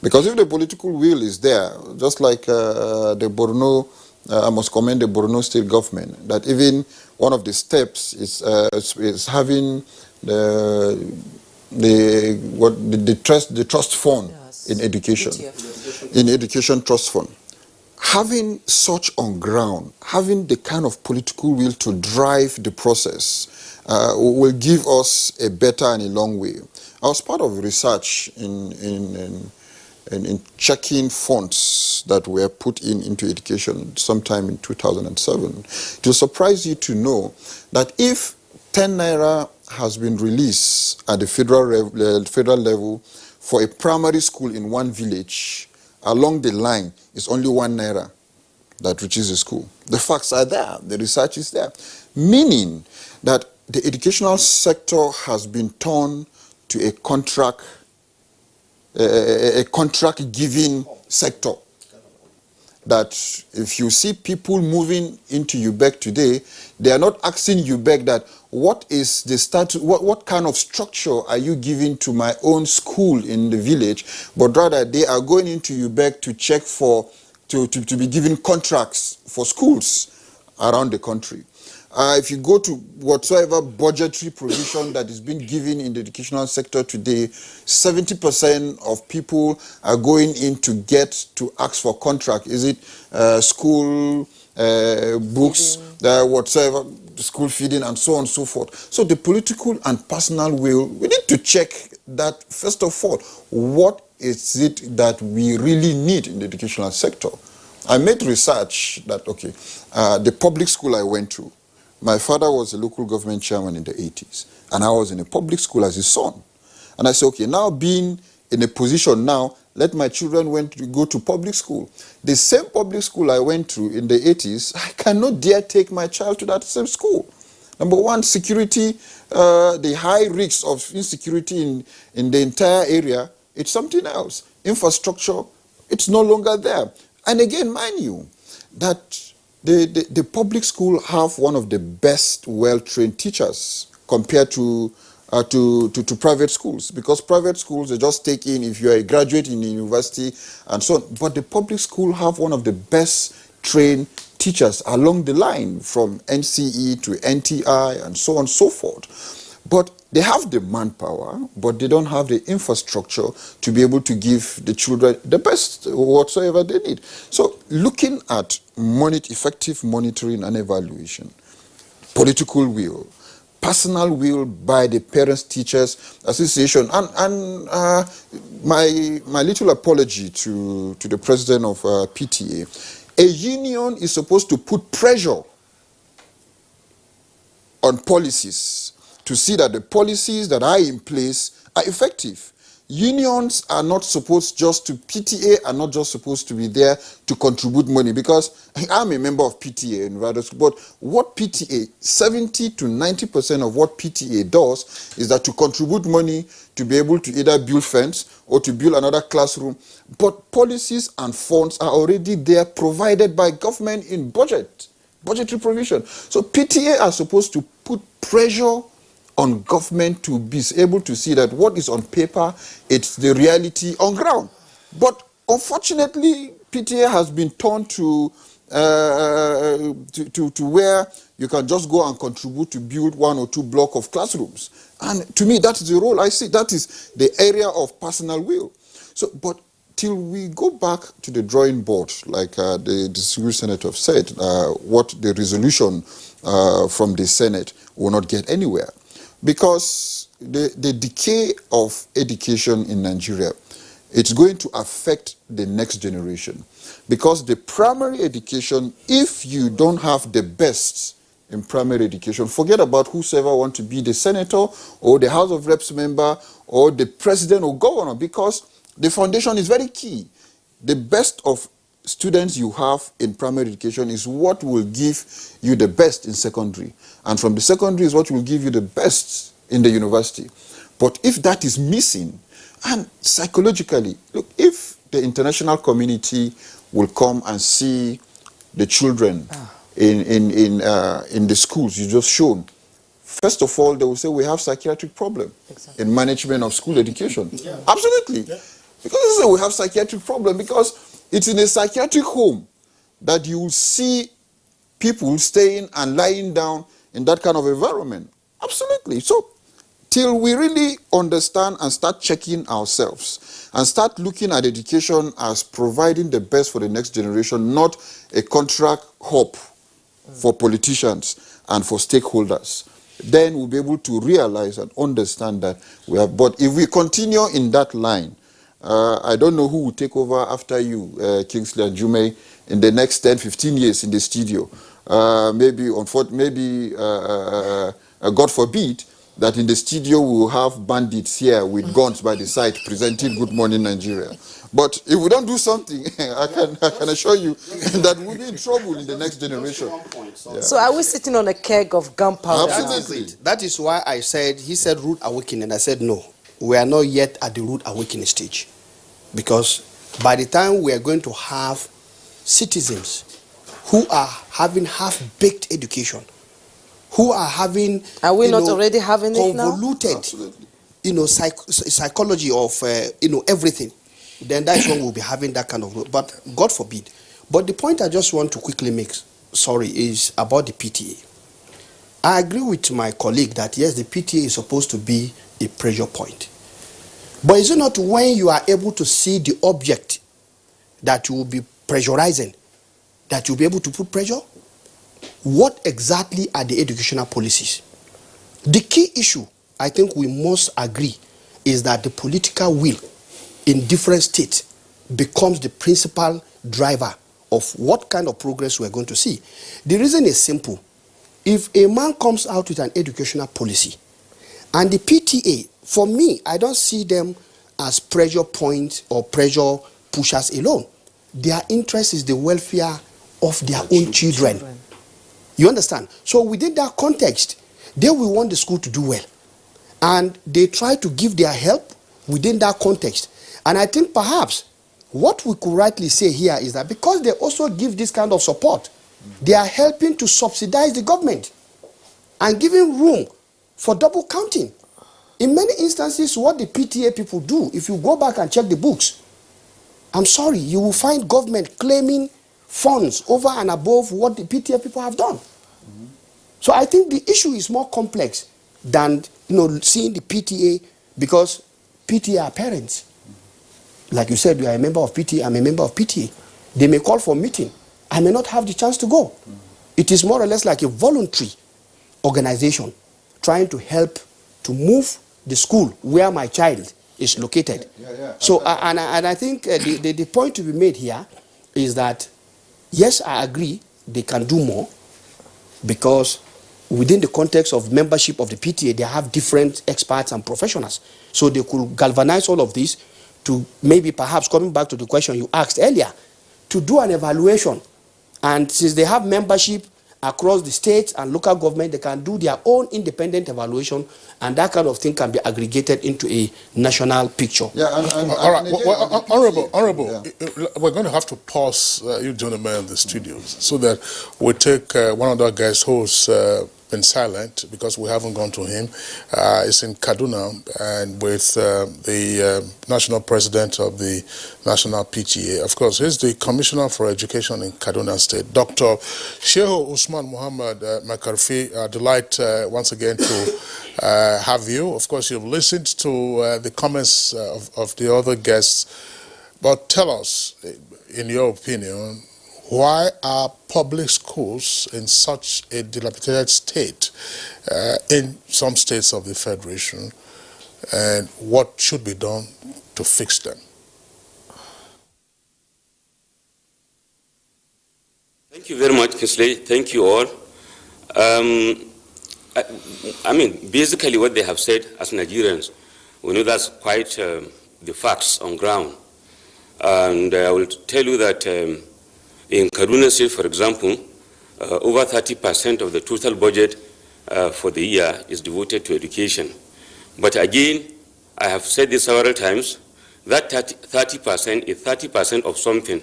Because if the political will is there, just like the Borno, I must commend the Borno state government, that even one of the steps is having the trust fund in education, in education trust fund. Having such on ground, having the kind of political will to drive the process will give us a better and a long way. I was part of research in checking funds that were put into education sometime in 2007. It will surprise you to know that if 10 naira has been released at the federal level for a primary school in one village, along the line, it's only 1 naira that reaches the school. The facts are there. The research is there. Meaning that the educational sector has been turned to a contract giving sector. That if you see people moving into UBEC today, they are not asking UBEC that what is the status, what kind of structure are you giving to my own school in the village, but rather they are going into UBEC to check for, to be given contracts for schools. around the country. If you go to whatsoever budgetary provision that is being given in the educational sector today, 70% of people are going in to get to ask for contract. Is it school, books, whatsoever, school feeding, and so on and so forth. So the political and personal will, we need to check that, first of all, what is it that we really need in the educational sector? I made research that, okay, the public school I went to, my father was a local government chairman in the 80s, and I was in a public school as his son. And I said, okay, now being in a position now, let my children go to public school. The same public school I went to in the 80s, I cannot dare take my child to that same school. Number one, security, the high risks of insecurity in the entire area, it's something else. Infrastructure, it's no longer there. And again, mind you, that the public school have one of the best well-trained teachers compared to private schools, because private schools, they just take in if you're a graduate in the university and so on. But the public school have one of the best trained teachers along the line, from NCE to NTA and so on and so forth. But they have the manpower, but they don't have the infrastructure to be able to give the children the best whatsoever they need. So looking at effective monitoring and evaluation, political will, personal will by the Parents Teachers Association, and my little apology to the president of PTA. A union is supposed to put pressure on policies to see that the policies that are in place are effective. Unions are not supposed PTA are not just supposed to be there to contribute money, because I'm a member of PTA in various, but what PTA, 70 to 90% of what PTA does is that to contribute money to be able to either build fence or to build another classroom. But policies and funds are already there, provided by government in budgetary provision. So PTA are supposed to put pressure on government to be able to see that what is on paper, it's the reality on ground. But unfortunately, PTA has been turned to where you can just go and contribute to build 1 or 2 blocks of classrooms. And to me, that is the role I see. That is the area of personal will. So, but till we go back to the drawing board, like the distinguished senator said, what the resolution from the Senate will not get anywhere. Because the decay of education in Nigeria, it's going to affect the next generation. Because the primary education, if you don't have the best in primary education, forget about whosoever wants to be the senator or the House of Reps member or the president or governor, because the foundation is very key. The best of students you have in primary education is what will give you the best in secondary. And from the secondary is what will give you the best in the university. But if that is missing, and psychologically, look, if the international community will come and see the children in the schools you just shown, first of all, they will say we have psychiatric problem in management of school education. Yeah. Absolutely. Yeah. Because they say we have psychiatric problem, because it's in a psychiatric home that you will see people staying and lying down in that kind of environment. Absolutely. So, till we really understand and start checking ourselves and start looking at education as providing the best for the next generation, not a contract hope for politicians and for stakeholders, then we'll be able to realize and understand that we have. But if we continue in that line, I don't know who will take over after you, Kingsley and Jume, in the next 10, 15 years in the studio. Maybe, God forbid, that in the studio we will have bandits here with guns by the side presenting Good Morning Nigeria. But if we don't do something, I can assure you that we'll be in trouble in the next generation. Yeah. So are we sitting on a keg of gunpowder? Absolutely. That is why I said, he said rude awakening. I said no, we are not yet at the rude awakening stage. Because by the time we are going to have citizens who are having half-baked education, who are having, are we not already having convoluted, it now? Psychology of, everything, then that's when we'll be having that kind of, but God forbid. But the point I just want to quickly make is about the PTA. I agree with my colleague that yes, the PTA is supposed to be a pressure point. But is it not when you are able to see the object that you will be pressurizing, that you'll be able to put pressure? What exactly are the educational policies? The key issue, I think we must agree, is that the political will in different states becomes the principal driver of what kind of progress we're going to see. The reason is simple. If a man comes out with an educational policy and the PTA, for me, I don't see them as pressure points or pressure pushers alone. Their interest is the welfare of their own children. You understand? So within that context, they will want the school to do well. And they try to give their help within that context. And I think perhaps what we could rightly say here is that because they also give this kind of support, they are helping to subsidize the government and giving room for double counting. In many instances, what the PTA people do, if you go back and check the books, I'm sorry, you will find government claiming funds over and above what the PTA people have done. So I think the issue is more complex than seeing the PTA, because PTA are parents. Like you said, you are a member of PTA, I'm a member of PTA. They may call for a meeting. I may not have the chance to go. It is more or less like a voluntary organization trying to help to move the school where my child is located. So, and I think the point to be made here is that, yes, I agree, they can do more, because within the context of membership of the PTA, they have different experts and professionals. So they could galvanize all of this to maybe perhaps, coming back to the question you asked earlier, to do an evaluation. And since they have membership across the states and local government, they can do their own independent evaluation, and that kind of thing can be aggregated into a national picture. Yeah, all right. Well, Honorable, we're going to have to pause you gentlemen in the studios so that we take one of the guest hosts been silent, because we haven't gone to him. It's in Kaduna, and with the national president of the national PTA. Of course, he's the Commissioner for Education in Kaduna State, Dr. Shehu Usman Muhammad Makarfi. Delight once again to have you. Of course, you've listened to the comments of the other guests, but tell us, in your opinion, why are public schools in such a dilapidated state in some states of the Federation, and what should be done to fix them? Thank you very much, Kisley. Thank you all. I mean, basically what they have said as Nigerians, we know that's quite the facts on ground. And I will tell you that in Kaduna State, for example, over 30% of the total budget for the year is devoted to education. But again, I have said this several times, that 30% is 30% of something.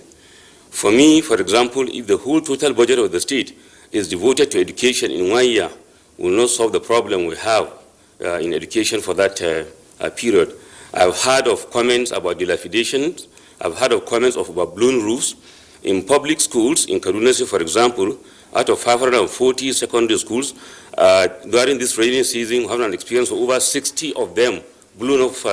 For me, for example, if the whole total budget of the state is devoted to education in 1 year, will not solve the problem we have in education for that period. I've heard of comments about dilapidation. I've heard of comments of about blown roofs. In public schools, in Kaduna State, for example, out of 540 secondary schools, during this rainy season, we have an experience of over 60 of them blown off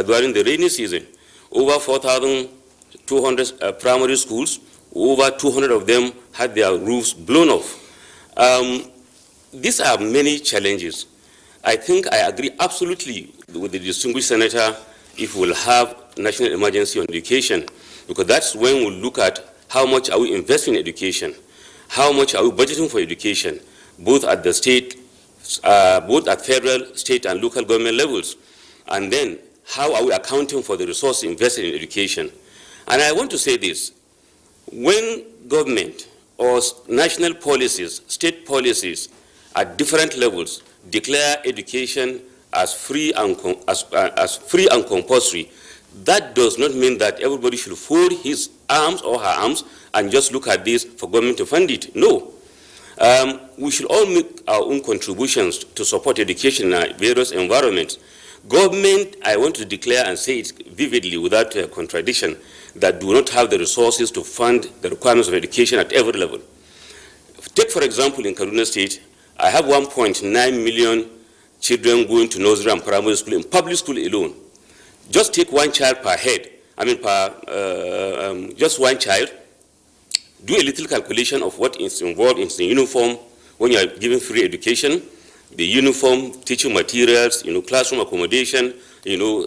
during the rainy season. Over 4,200 primary schools, over 200 of them had their roofs blown off. These are many challenges. I think I agree absolutely with the distinguished senator if we'll have national emergency on education, because that's when we'll look at how much are we investing in education, how much are we budgeting for education, both at the state, both at federal, state, and local government levels, and then how are we accounting for the resources invested in education. And I want to say this, when government or national policies, state policies at different levels declare education as free and compulsory, that does not mean that everybody should fold his arms or her arms and just look at this for government to fund it. No. We should all make our own contributions to support education in various environments. Government, I want to declare and say it vividly without contradiction, that do not have the resources to fund the requirements of education at every level. Take, for example, in Kaduna State, I have 1.9 million children going to nursery and primary school in public school alone. Just take one child per head, just one child. Do a little calculation of what is involved in the uniform when you are giving free education, the uniform, teaching materials, classroom accommodation,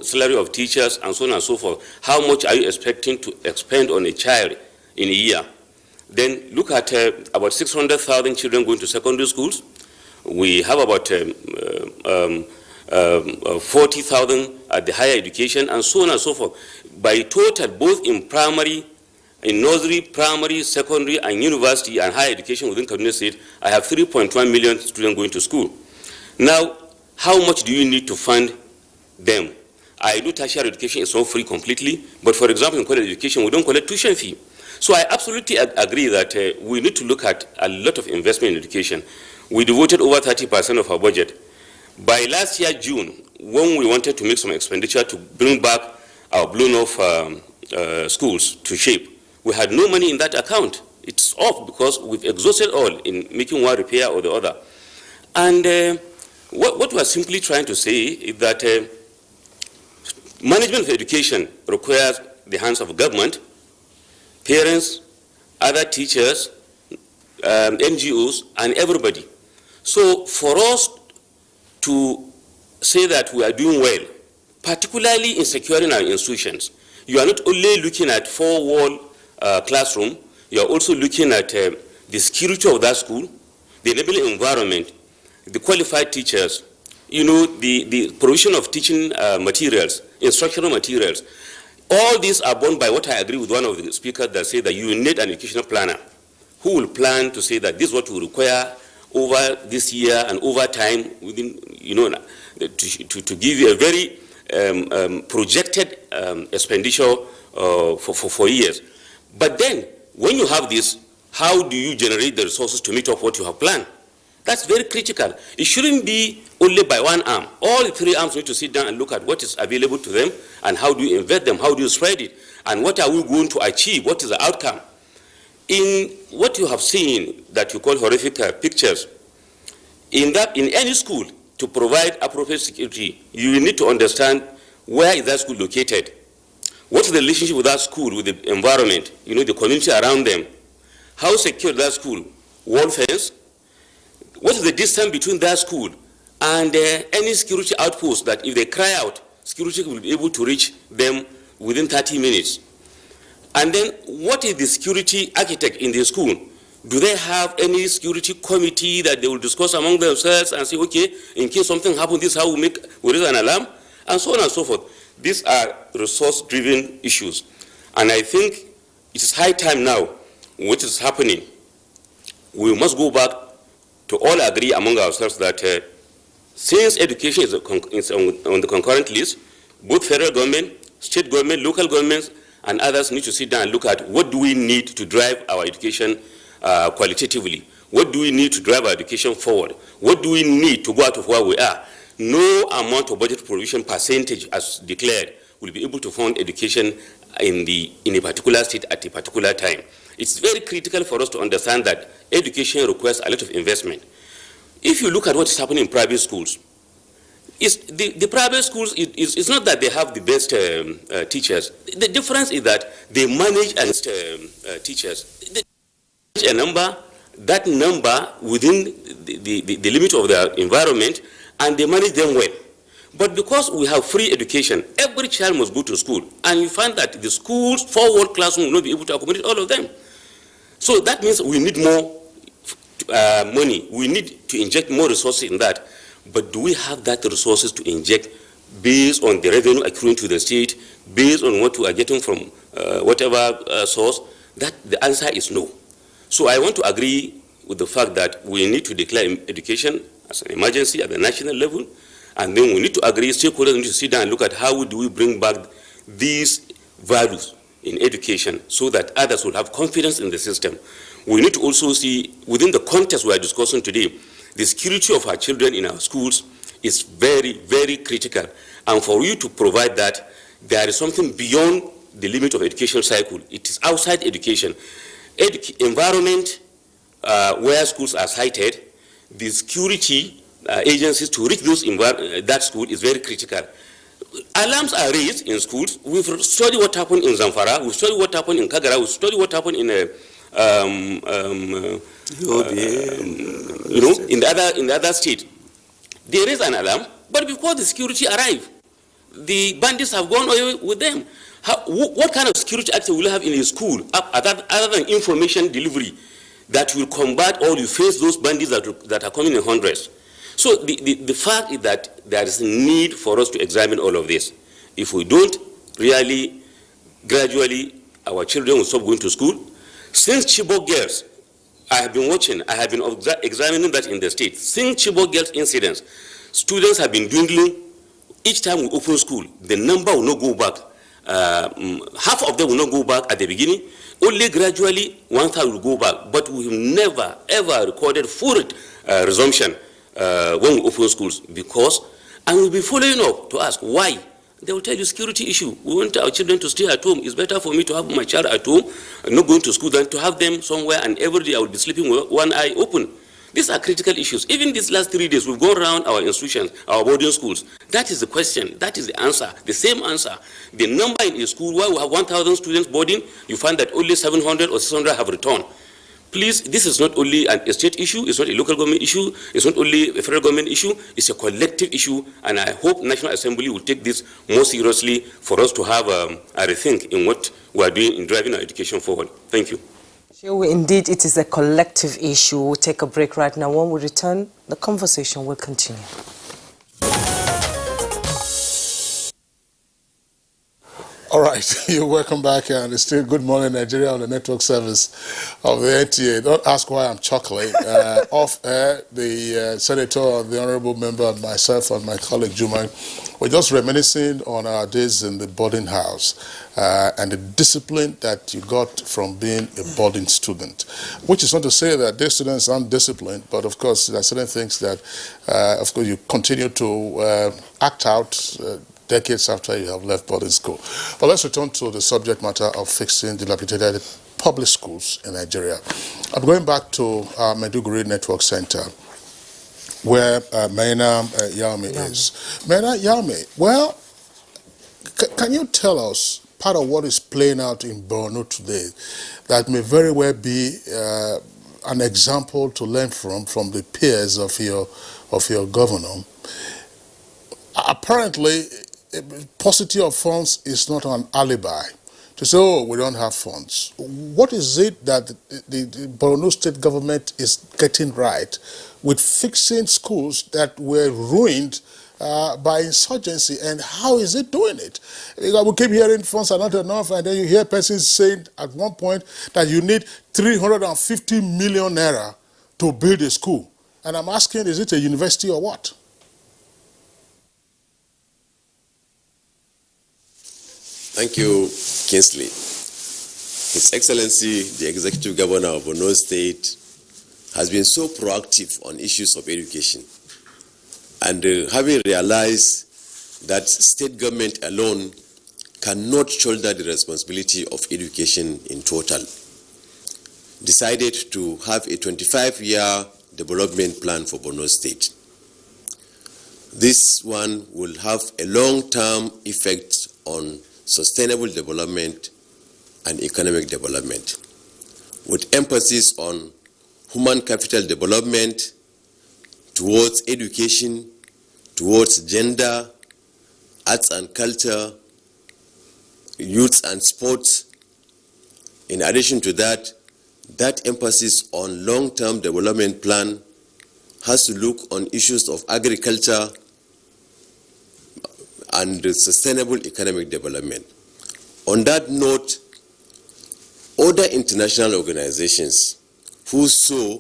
salary of teachers, and so on and so forth. How much are you expecting to expend on a child in a year? Then look at about 600,000 children going to secondary schools. We have about 40,000 at the higher education, and so on and so forth. By total, both in primary, in nursery, primary, secondary, and university and higher education within Kaduna State, I have 3.1 million students going to school. Now, how much do you need to fund them? I know tertiary education is not free completely, but for example, in college education, we don't collect tuition fee. So I absolutely agree that we need to look at a lot of investment in education. We devoted over 30% of our budget. By last year, June, when we wanted to make some expenditure to bring back our blown-off schools to shape, we had no money in that account. It's off because we've exhausted all in making one repair or the other. And what we're simply trying to say is that management of education requires the hands of government, parents, other teachers, NGOs, and everybody. So for us to say that we are doing well, particularly in securing our institutions, you are not only looking at four-wall classroom, you are also looking at the security of that school, the enabling environment, the qualified teachers, the provision of teaching materials, instructional materials. All these are borne by what I agree with one of the speakers that say that you need an educational planner who will plan to say that this is what we require over this year and over time within, to give you a very projected expenditure for years. But then, when you have this, how do you generate the resources to meet up what you have planned? That's very critical. It shouldn't be only by one arm. All the three arms need to sit down and look at what is available to them and how do you invest them, how do you spread it, and what are we going to achieve, what is the outcome. In what you have seen that you call horrific pictures, in any school, to provide appropriate security, you need to understand where is that school located. What is the relationship with that school, with the environment, the community around them? How secure that school? Wall fence? What is the distance between that school and any security outpost that if they cry out, security will be able to reach them within 30 minutes? And then what is the security architect in the school? Do they have any security committee that they will discuss among themselves and say, okay, in case something happens, this is how we raise an alarm, and so on and so forth. These are resource-driven issues. And I think it is high time now, what is happening, we must go back to all agree among ourselves that since education is on the concurrent list, both federal government, state government, local governments, and others need to sit down and look at what do we need to drive our education qualitatively. What do we need to drive our education forward? What do we need to go out of where we are? No amount of budget provision percentage as declared will be able to fund education in a particular state at a particular time. It's very critical for us to understand that education requires a lot of investment. If you look at what is happening in private schools, the private schools, it's not that they have the best teachers. The difference is that they manage teachers. They manage a number, that number within the limit of their environment, and they manage them well. But because we have free education, every child must go to school, and you find that the schools, four-wall classroom will not be able to accommodate all of them. So that means we need more money. We need to inject more resources in that. But do we have that resources to inject based on the revenue accruing to the state, based on what we are getting from whatever source? That the answer is no. So I want to agree with the fact that we need to declare education as an emergency at the national level, and then we need to agree, stakeholders need to sit down and look at how do we bring back these values in education so that others will have confidence in the system. We need to also see, within the context we are discussing today, the security of our children in our schools is very, very critical. And for you to provide that, there is something beyond the limit of educational cycle. It is outside education. Environment where schools are sited, the security agencies to reach those that school is very critical. Alarms are raised in schools. We've studied what happened in Zamfara, we've studied what happened in Kagara, we've studied what happened in in the other state. There is an alarm, but before the security arrive, the bandits have gone away with them. What kind of security actor will you have in a school other than information delivery that will combat or you face those bandits that are coming in hundreds? So the fact is that there is a need for us to examine all of this. If we don't, really, gradually, our children will stop going to school. Since Chibok girls, I have been watching, I have been examining that in the state. Since Chibok girls incidents, students have been dwindling. Each time we open school, the number will not go back. Half of them will not go back at the beginning. Only gradually, 1/3 will go back. But we have never, ever recorded full resumption when we open schools, because, and we'll be following up to ask why. They will tell you security issue. We want our children to stay at home. It's better for me to have my child at home and not going to school than to have them somewhere and every day I will be sleeping with one eye open. These are critical issues. Even these last 3 days, we've gone around our institutions, our boarding schools. That is the question. That is the answer. The same answer. The number in a school where we have 1,000 students boarding, you find that only 700 or 600 have returned. Please, this is not only a state issue, it's not a local government issue, it's not only a federal government issue, it's a collective issue, and I hope National Assembly will take this more seriously for us to have a rethink in what we are doing in driving our education forward. Thank you. Sure, indeed, it is a collective issue. We'll take a break right now. When we return, the conversation will continue. All right, you're welcome back, and it's still Good Morning Nigeria on the network service of the NTA. Don't ask why I'm chuckling. Off air, the senator, the honorable member, and myself and my colleague Juma, we're just reminiscing on our days in the boarding house and the discipline that you got from being a boarding student, which is not to say that these students aren't disciplined, but of course there are certain things that, of course, you continue to act out decades after you have left boarding school. But let's return to the subject matter of fixing dilapidated public schools in Nigeria. I'm going back to Maiduguri Network Center, where Maina Yaume is. Maina Yaume, well, can you tell us part of what is playing out in Borno today that may very well be an example to learn from the peers of your governor? Apparently, paucity of funds is not an alibi to say, oh, we don't have funds. What is it that the Borno state government is getting right with fixing schools that were ruined by insurgency, and how is it doing it? Because we keep hearing funds are not enough, and then you hear persons saying at one point that you need 350 million naira to build a school. And I'm asking, is it a university or what? Thank you, Kingsley. His Excellency, the Executive Governor of Borno State, has been so proactive on issues of education. And having realized that state government alone cannot shoulder the responsibility of education in total, decided to have a 25-year development plan for Borno State. This one will have a long-term effect on sustainable development and economic development, with emphasis on human capital development towards education, towards gender, arts and culture, youth and sports. In addition to that, that emphasis on long-term development plan has to look on issues of agriculture and sustainable economic development. On that note, other international organizations who saw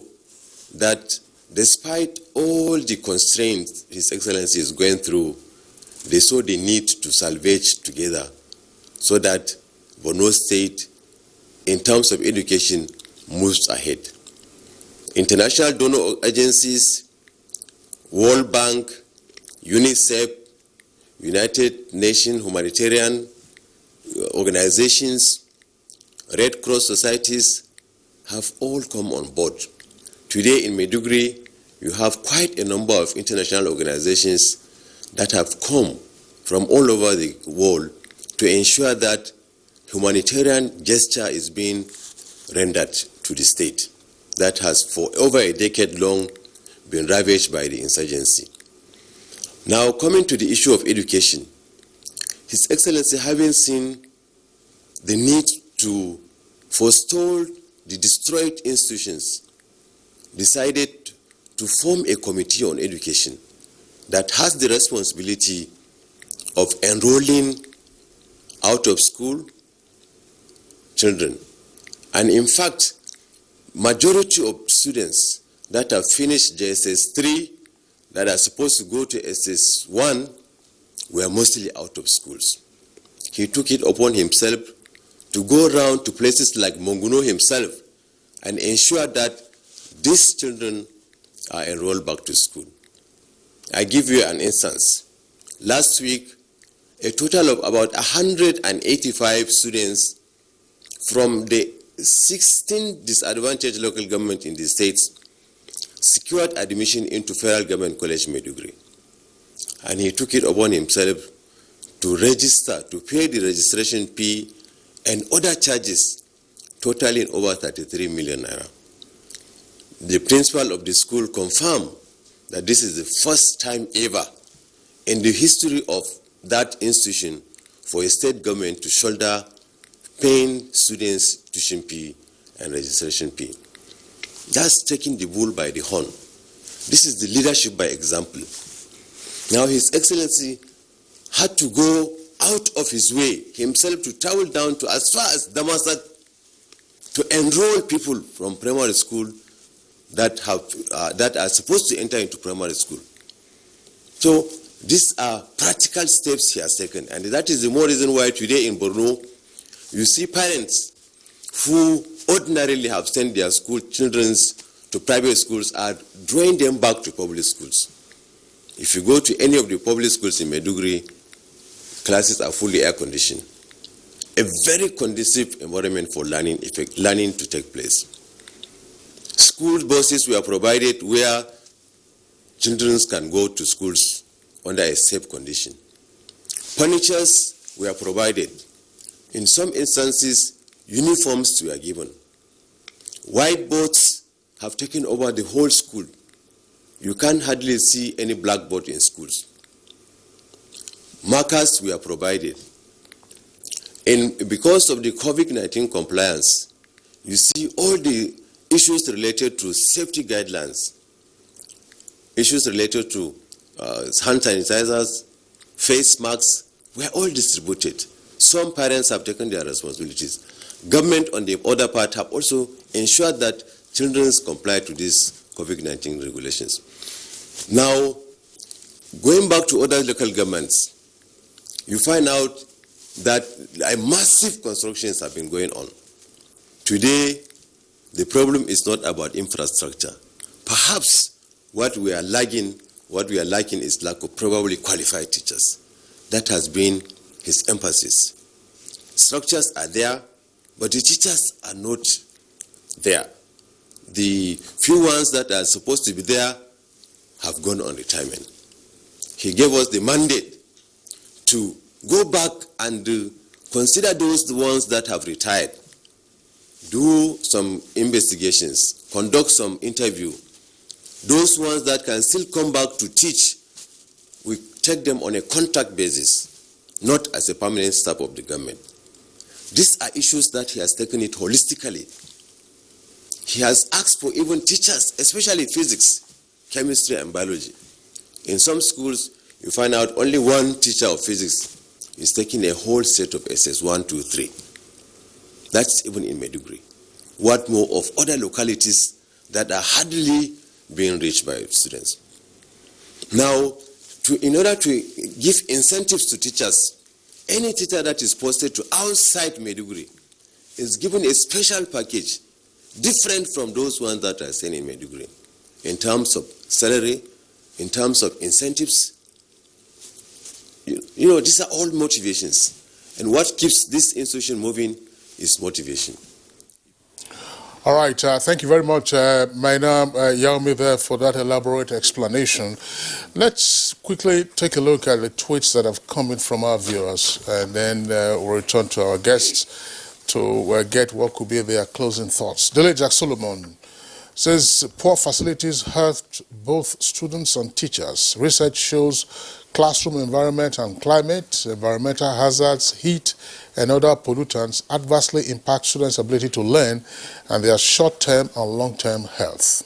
that despite all the constraints His Excellency is going through, they saw the need to salvage together so that Borno State, in terms of education, moves ahead. International donor agencies, World Bank, UNICEF, United Nations humanitarian organizations, Red Cross societies have all come on board Today in Maiduguri, you have quite a number of international organizations that have come from all over the world to ensure that humanitarian gesture is being rendered to the state that has for over a decade long been ravaged by the insurgency. Now, coming to the issue of education, His Excellency, having seen the need to forestall the destroyed institutions, decided to form a committee on education that has the responsibility of enrolling out of school children. And in fact, majority of students that have finished JSS 3 that are supposed to go to SS 1 were mostly out of schools. He took it upon himself to go around to places like Monguno himself and ensure that these children are enrolled back to school. I give you an instance. Last week, a total of about 185 students from the 16 disadvantaged local government in the states secured admission into Federal Government College Maiduguri. And he took it upon himself to register, to pay the registration fee and other charges totaling over 33 million naira. The principal of the school confirmed that this is the first time ever in the history of that institution for a state government to shoulder paying students tuition fee and registration fee. That's taking the bull by the horn. This is the leadership by example. Now His Excellency had to go out of his way himself to travel down to as far as Damasak to enroll people from primary school that are supposed to enter into primary school. So these are practical steps he has taken, and that is the more reason why today in Borno you see parents who ordinarily have sent their school children to private schools are drawing them back to public schools. If you go to any of the public schools in Maiduguri, classes are fully air conditioned. A very conducive environment for learning to take place. School buses were provided where children can go to schools under a safe condition. Furnitures were provided. In some instances, uniforms were given. Whiteboards have taken over the whole school. You can't hardly see any blackboard in schools. Markers were provided. And because of the COVID-19 compliance, you see all the issues related to safety guidelines, issues related to hand sanitizers, face masks, were all distributed. Some parents have taken their responsibilities. Government, on the other part, have also ensured that children comply to these COVID-19 regulations. Now, going back to other local governments, you find out that massive constructions have been going on. Today, the problem is not about infrastructure. Perhaps what we are lacking is lack of probably qualified teachers. That has been his emphasis. Structures are there, but the teachers are not there. The few ones that are supposed to be there have gone on retirement. He gave us the mandate to go back and consider those ones that have retired, do some investigations, conduct some interview. Those ones that can still come back to teach, we take them on a contract basis, not as a permanent staff of the government. These are issues that he has taken it holistically. He has asked for even teachers, especially physics, chemistry, and biology. In some schools, you find out only one teacher of physics is taking a whole set of SS 1, 2, 3. That's even in Maiduguri. What more of other localities that are hardly being reached by students? Now, in order to give incentives to teachers, any teacher that is posted to outside Maiduguri is given a special package different from those ones that are sent in Maiduguri in terms of salary, in terms of incentives. You know, these are all motivations. And what keeps this institution moving is motivation. All right, thank you very much, Maina Yaomi, there for that elaborate explanation. Let's quickly take a look at the tweets that have come in from our viewers, and then we'll return to our guests to get what could be their closing thoughts. Dele Jack Solomon says poor facilities hurt both students and teachers. Research shows classroom environment and climate, environmental hazards, heat, and other pollutants adversely impact students' ability to learn and their short-term and long-term health.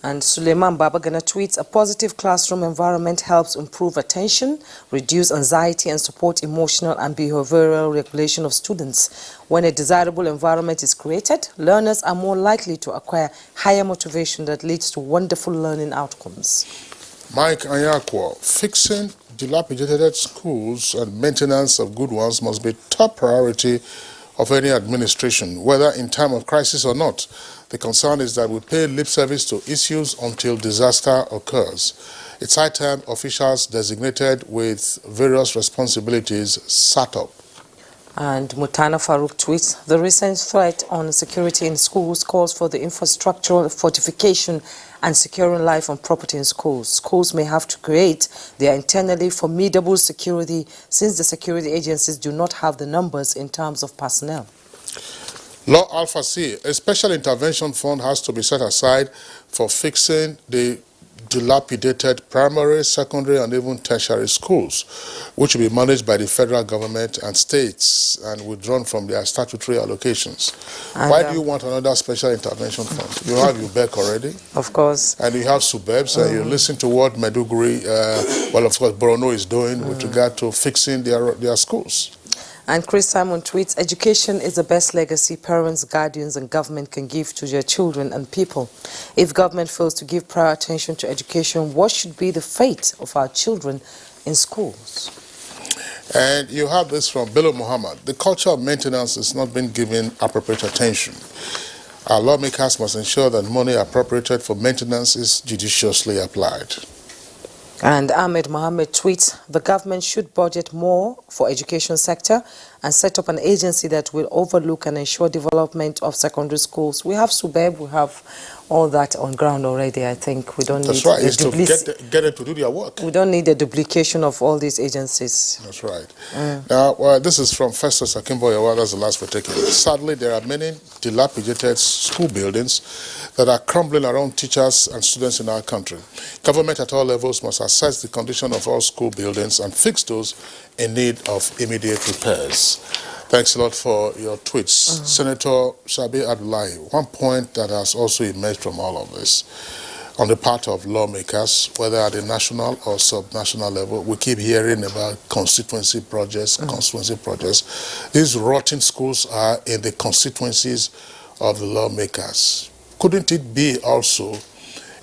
And Suleiman Babagana tweets, a positive classroom environment helps improve attention, reduce anxiety, and support emotional and behavioral regulation of students. When a desirable environment is created, learners are more likely to acquire higher motivation that leads to wonderful learning outcomes. Mike Anyakwa, fixing dilapidated schools and maintenance of good ones must be top priority of any administration, whether in time of crisis or not. The concern is that we pay lip service to issues until disaster occurs. It's high time officials designated with various responsibilities sat up. And Mutana Farouk tweets, the recent threat on security in schools calls for the infrastructural fortification and securing life and property in schools. Schools may have to create their internally formidable security since the security agencies do not have the numbers in terms of personnel. Law Alpha C, a special intervention fund has to be set aside for fixing the dilapidated primary, secondary, and even tertiary schools, which will be managed by the federal government and states and withdrawn from their statutory allocations. And why do you want another special intervention fund? You have UBEC already. Of course. And you have SUBEBs, and you listen to what Maiduguri, well, of course, Borno is doing with regard to fixing their schools. And Chris Simon tweets, education is the best legacy parents, guardians, and government can give to their children and people. If government fails to give prior attention to education, what should be the fate of our children in schools? And you have this from Bello Muhammad. The culture of maintenance is not being given appropriate attention. Our lawmakers must ensure that money appropriated for maintenance is judiciously applied. And Ahmed Mohammed tweets, the government should budget more for education sector and set up an agency that will overlook and ensure development of secondary schools. We have SUBEB, we have all that on ground already. I think we don't need That's right, is to get them to do their work. We don't need a duplication of all these agencies. That's right. Now, this is from Festus Akimboyewa. That's the last we're taking. Sadly, there are many dilapidated school buildings that are crumbling around teachers and students in our country. Government at all levels must assess the condition of all school buildings and fix those in need of immediate repairs. Thanks a lot for your tweets. Senator Shabi Abdullahi, one point that has also emerged from all of this, on the part of lawmakers, whether at the national or sub-national level, we keep hearing about constituency projects, These rotten schools are in the constituencies of the lawmakers. Couldn't it be also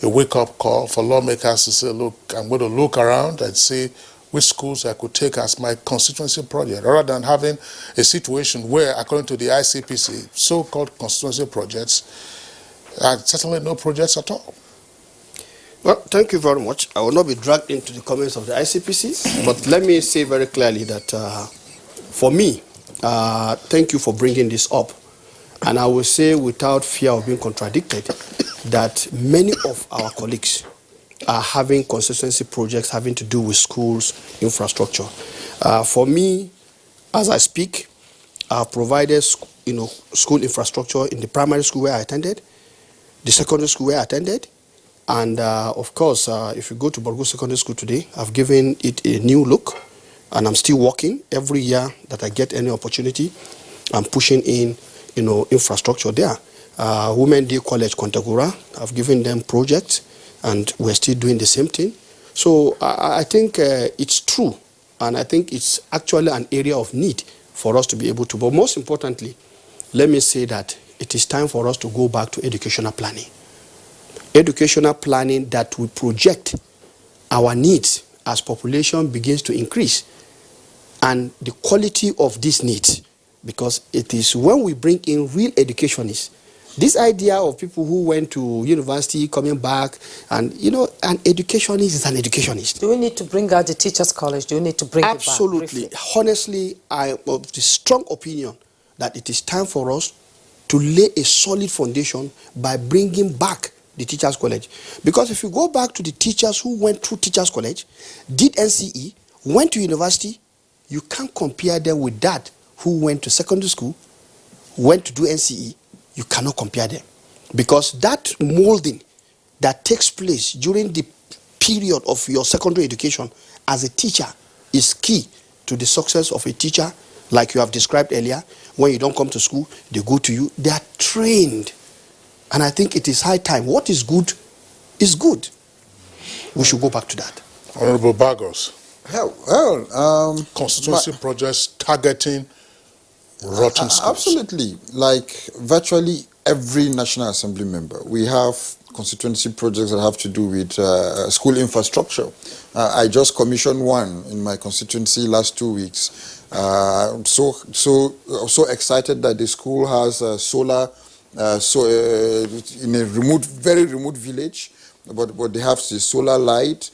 a wake-up call for lawmakers to say, look, I'm going to look around and see which schools I could take as my constituency project, rather than having a situation where, according to the ICPC, so-called constituency projects are certainly no projects at all. Well, thank you very much. I will not be dragged into the comments of the ICPC, but let me say very clearly that for me, thank you for bringing this up. And I will say without fear of being contradicted that many of our colleagues are having consistency projects having to do with schools infrastructure. For me, as I speak, I've provided school infrastructure in the primary school where I attended, the secondary school where I attended, and of course, if you go to Borgo Secondary School today, I've given it a new look, and I'm still working every year that I get any opportunity. I'm pushing in, infrastructure there. Women Day College, Kontagura, I've given them projects, and we're still doing the same thing. So I think it's true, and I think it's actually an area of need for us to be able to. But most importantly, let me say that it is time for us to go back to educational planning. Educational planning that will project our needs as population begins to increase, and the quality of these needs, because it is when we bring in real educationists. This idea of people who went to university coming back, and an educationist is an educationist. Do we need to bring out the teachers' college? Do we need to bring Absolutely. it back? Honestly, I am of the strong opinion that it is time for us to lay a solid foundation by bringing back the Teachers College. Because if you go back to the teachers who went through Teachers College, did NCE, went to university, you can't compare them with that who went to secondary school, went to do NCE. You cannot compare them. Because that molding that takes place during the period of your secondary education as a teacher is key to the success of a teacher, like you have described earlier. When you don't come to school, they go to you. They are trained. And I think it is high time. What is good is good. We should go back to that. Honorable Bagos. Constituency projects targeting rotten schools. Absolutely. Like virtually every National Assembly member, we have constituency projects that have to do with school infrastructure. I just commissioned one in my constituency last 2 weeks. So excited that the school has solar in a very remote village, but they have the solar light,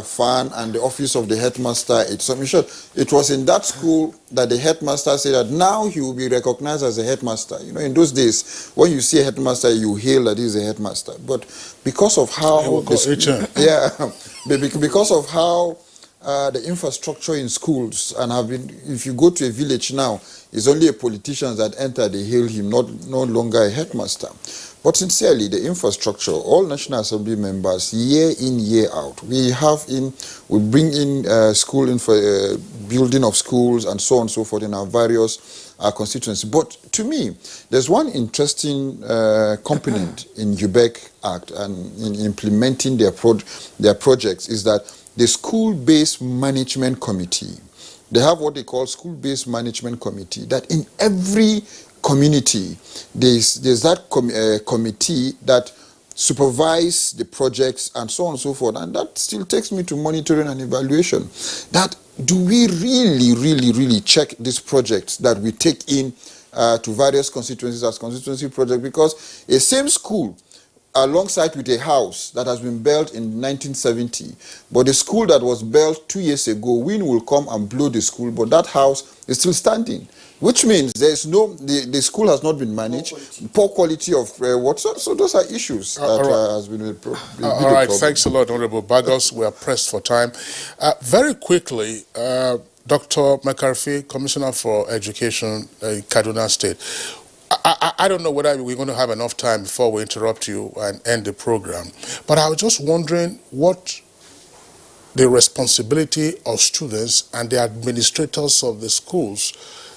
fan, and the office of the headmaster. It was in that school that the headmaster said that now he will be recognized as a headmaster. You know, in those days, when you see a headmaster, you hail that he's a headmaster. But because of how because of how the infrastructure in schools if you go to a village now, it's only a politician that enter, they hail him, no longer a headmaster. But sincerely, the infrastructure, all National Assembly members, year in, year out, we bring in building of schools and so on and so forth in our various constituencies. But to me, there's one interesting component in UBEC Act and in implementing their projects is that the school-based management committee, they have what they call school-based management committee, that in every community, there's that committee that supervise the projects and so on and so forth. And that still takes me to monitoring and evaluation. That do we really check these projects that we take in to various constituencies as constituency projects? Because a same school alongside with a house that has been built in 1970, but the school that was built 2 years ago, wind will come and blow the school, but that house is still standing, which means the school has not been managed, poor quality of water. So those are issues that has been a problem. All right, thanks a lot, Honorable Bagos. We are pressed for time. Very quickly, Dr. McCarthy, Commissioner for Education in Kaduna State. I don't know whether we're going to have enough time before we interrupt you and end the program, but I was just wondering what the responsibility of students and the administrators of the schools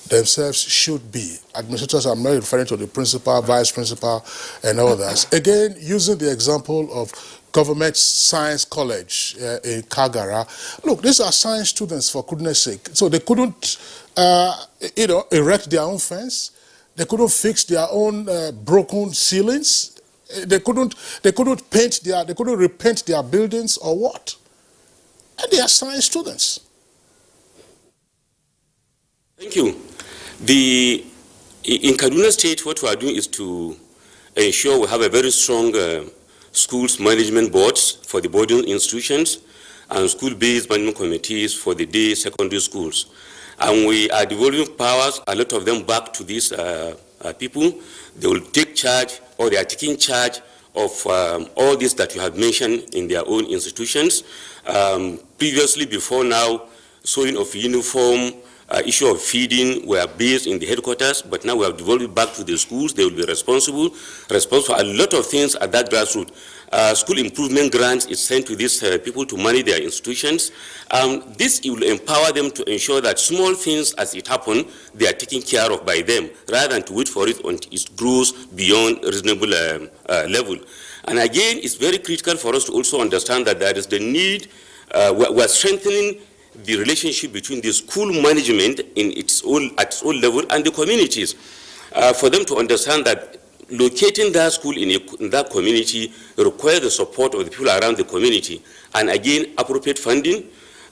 themselves should be. Administrators, I'm not referring to the principal, vice principal, and others. Again, using the example of Government Science College in Kagara. Look, these are science students, for goodness sake. So they couldn't, erect their own fence. They couldn't fix their own broken ceilings. They couldn't repaint their buildings or what? And they are science students. Thank you. In Kaduna State, what we are doing is to ensure we have a very strong schools management boards for the boarding institutions and school-based management committees for the day secondary schools. And we are devolving powers, a lot of them, back to these people. They will take charge, or they are taking charge of all this that you have mentioned in their own institutions. Previously, before now, sewing of uniform, issue of feeding were based in the headquarters, but now we have devolved it back to the schools. They will be responsible for a lot of things at that grassroots. School improvement grants is sent to these people to manage their institutions. This will empower them to ensure that small things as it happens, they are taken care of by them, rather than to wait for it until it grows beyond a reasonable level. And again, it's very critical for us to also understand that there is the need, we're strengthening the relationship between the school management at its own level and the communities, for them to understand that locating that school in that community requires the support of the people around the community, and again, appropriate funding,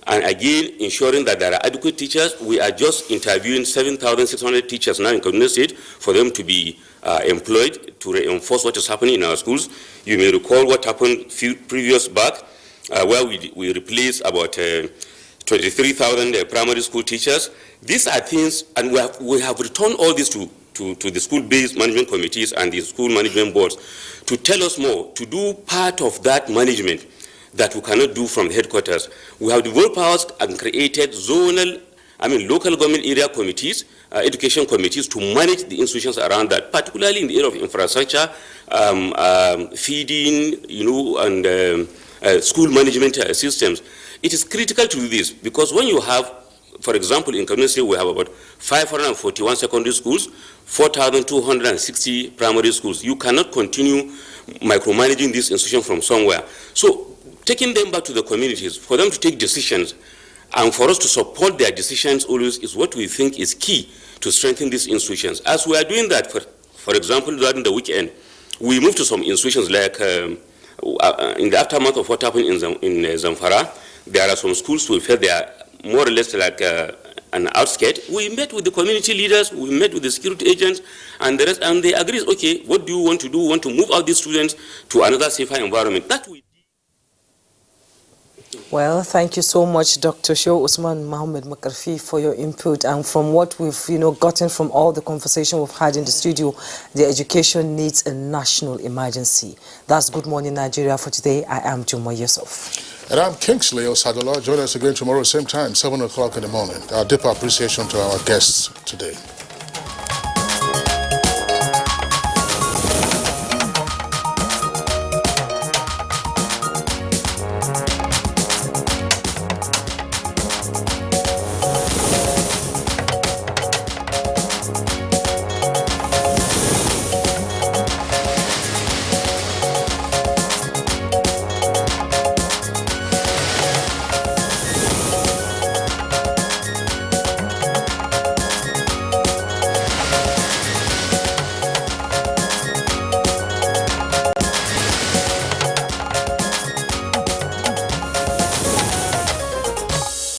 and again, ensuring that there are adequate teachers. We are just interviewing 7,600 teachers now in Kaduna State for them to be employed to reinforce what is happening in our schools. You may recall what happened few previous back, where we replaced about 23,000 primary school teachers. These are things, and we have returned all this to to the school-based management committees and the school management boards to tell us more, to do part of that management that we cannot do from the headquarters. We have devolved powers and created local government area committees, education committees to manage the institutions around that, particularly in the area of infrastructure, feeding, and school management systems. It is critical to do this because when you have, for example, in Kaduna State, we have about 541 secondary schools, 4,260 primary schools. You cannot continue micromanaging this institution from somewhere. So taking them back to the communities, for them to take decisions, and for us to support their decisions always is what we think is key to strengthen these institutions. As we are doing that, for example, during the weekend, we moved to some institutions like in the aftermath of what happened in Zamfara, there are some schools we felt they are more or less like an outskirt. We met with the community leaders, we met with the security agents, and the rest, and they agreed, okay, what do you want to do? We want to move out these students to another safer environment. That we Well, thank you so much, Dr. Shehu Usman Mohammed Makarfi, for your input. And from what we've gotten from all the conversation we've had in the studio, the education needs a national emergency. That's Good Morning Nigeria for today. I am Juma Yusuf. And I'm Kingsley Osadola. Join us again tomorrow, same time, 7 o'clock in the morning. Our deep appreciation to our guests today.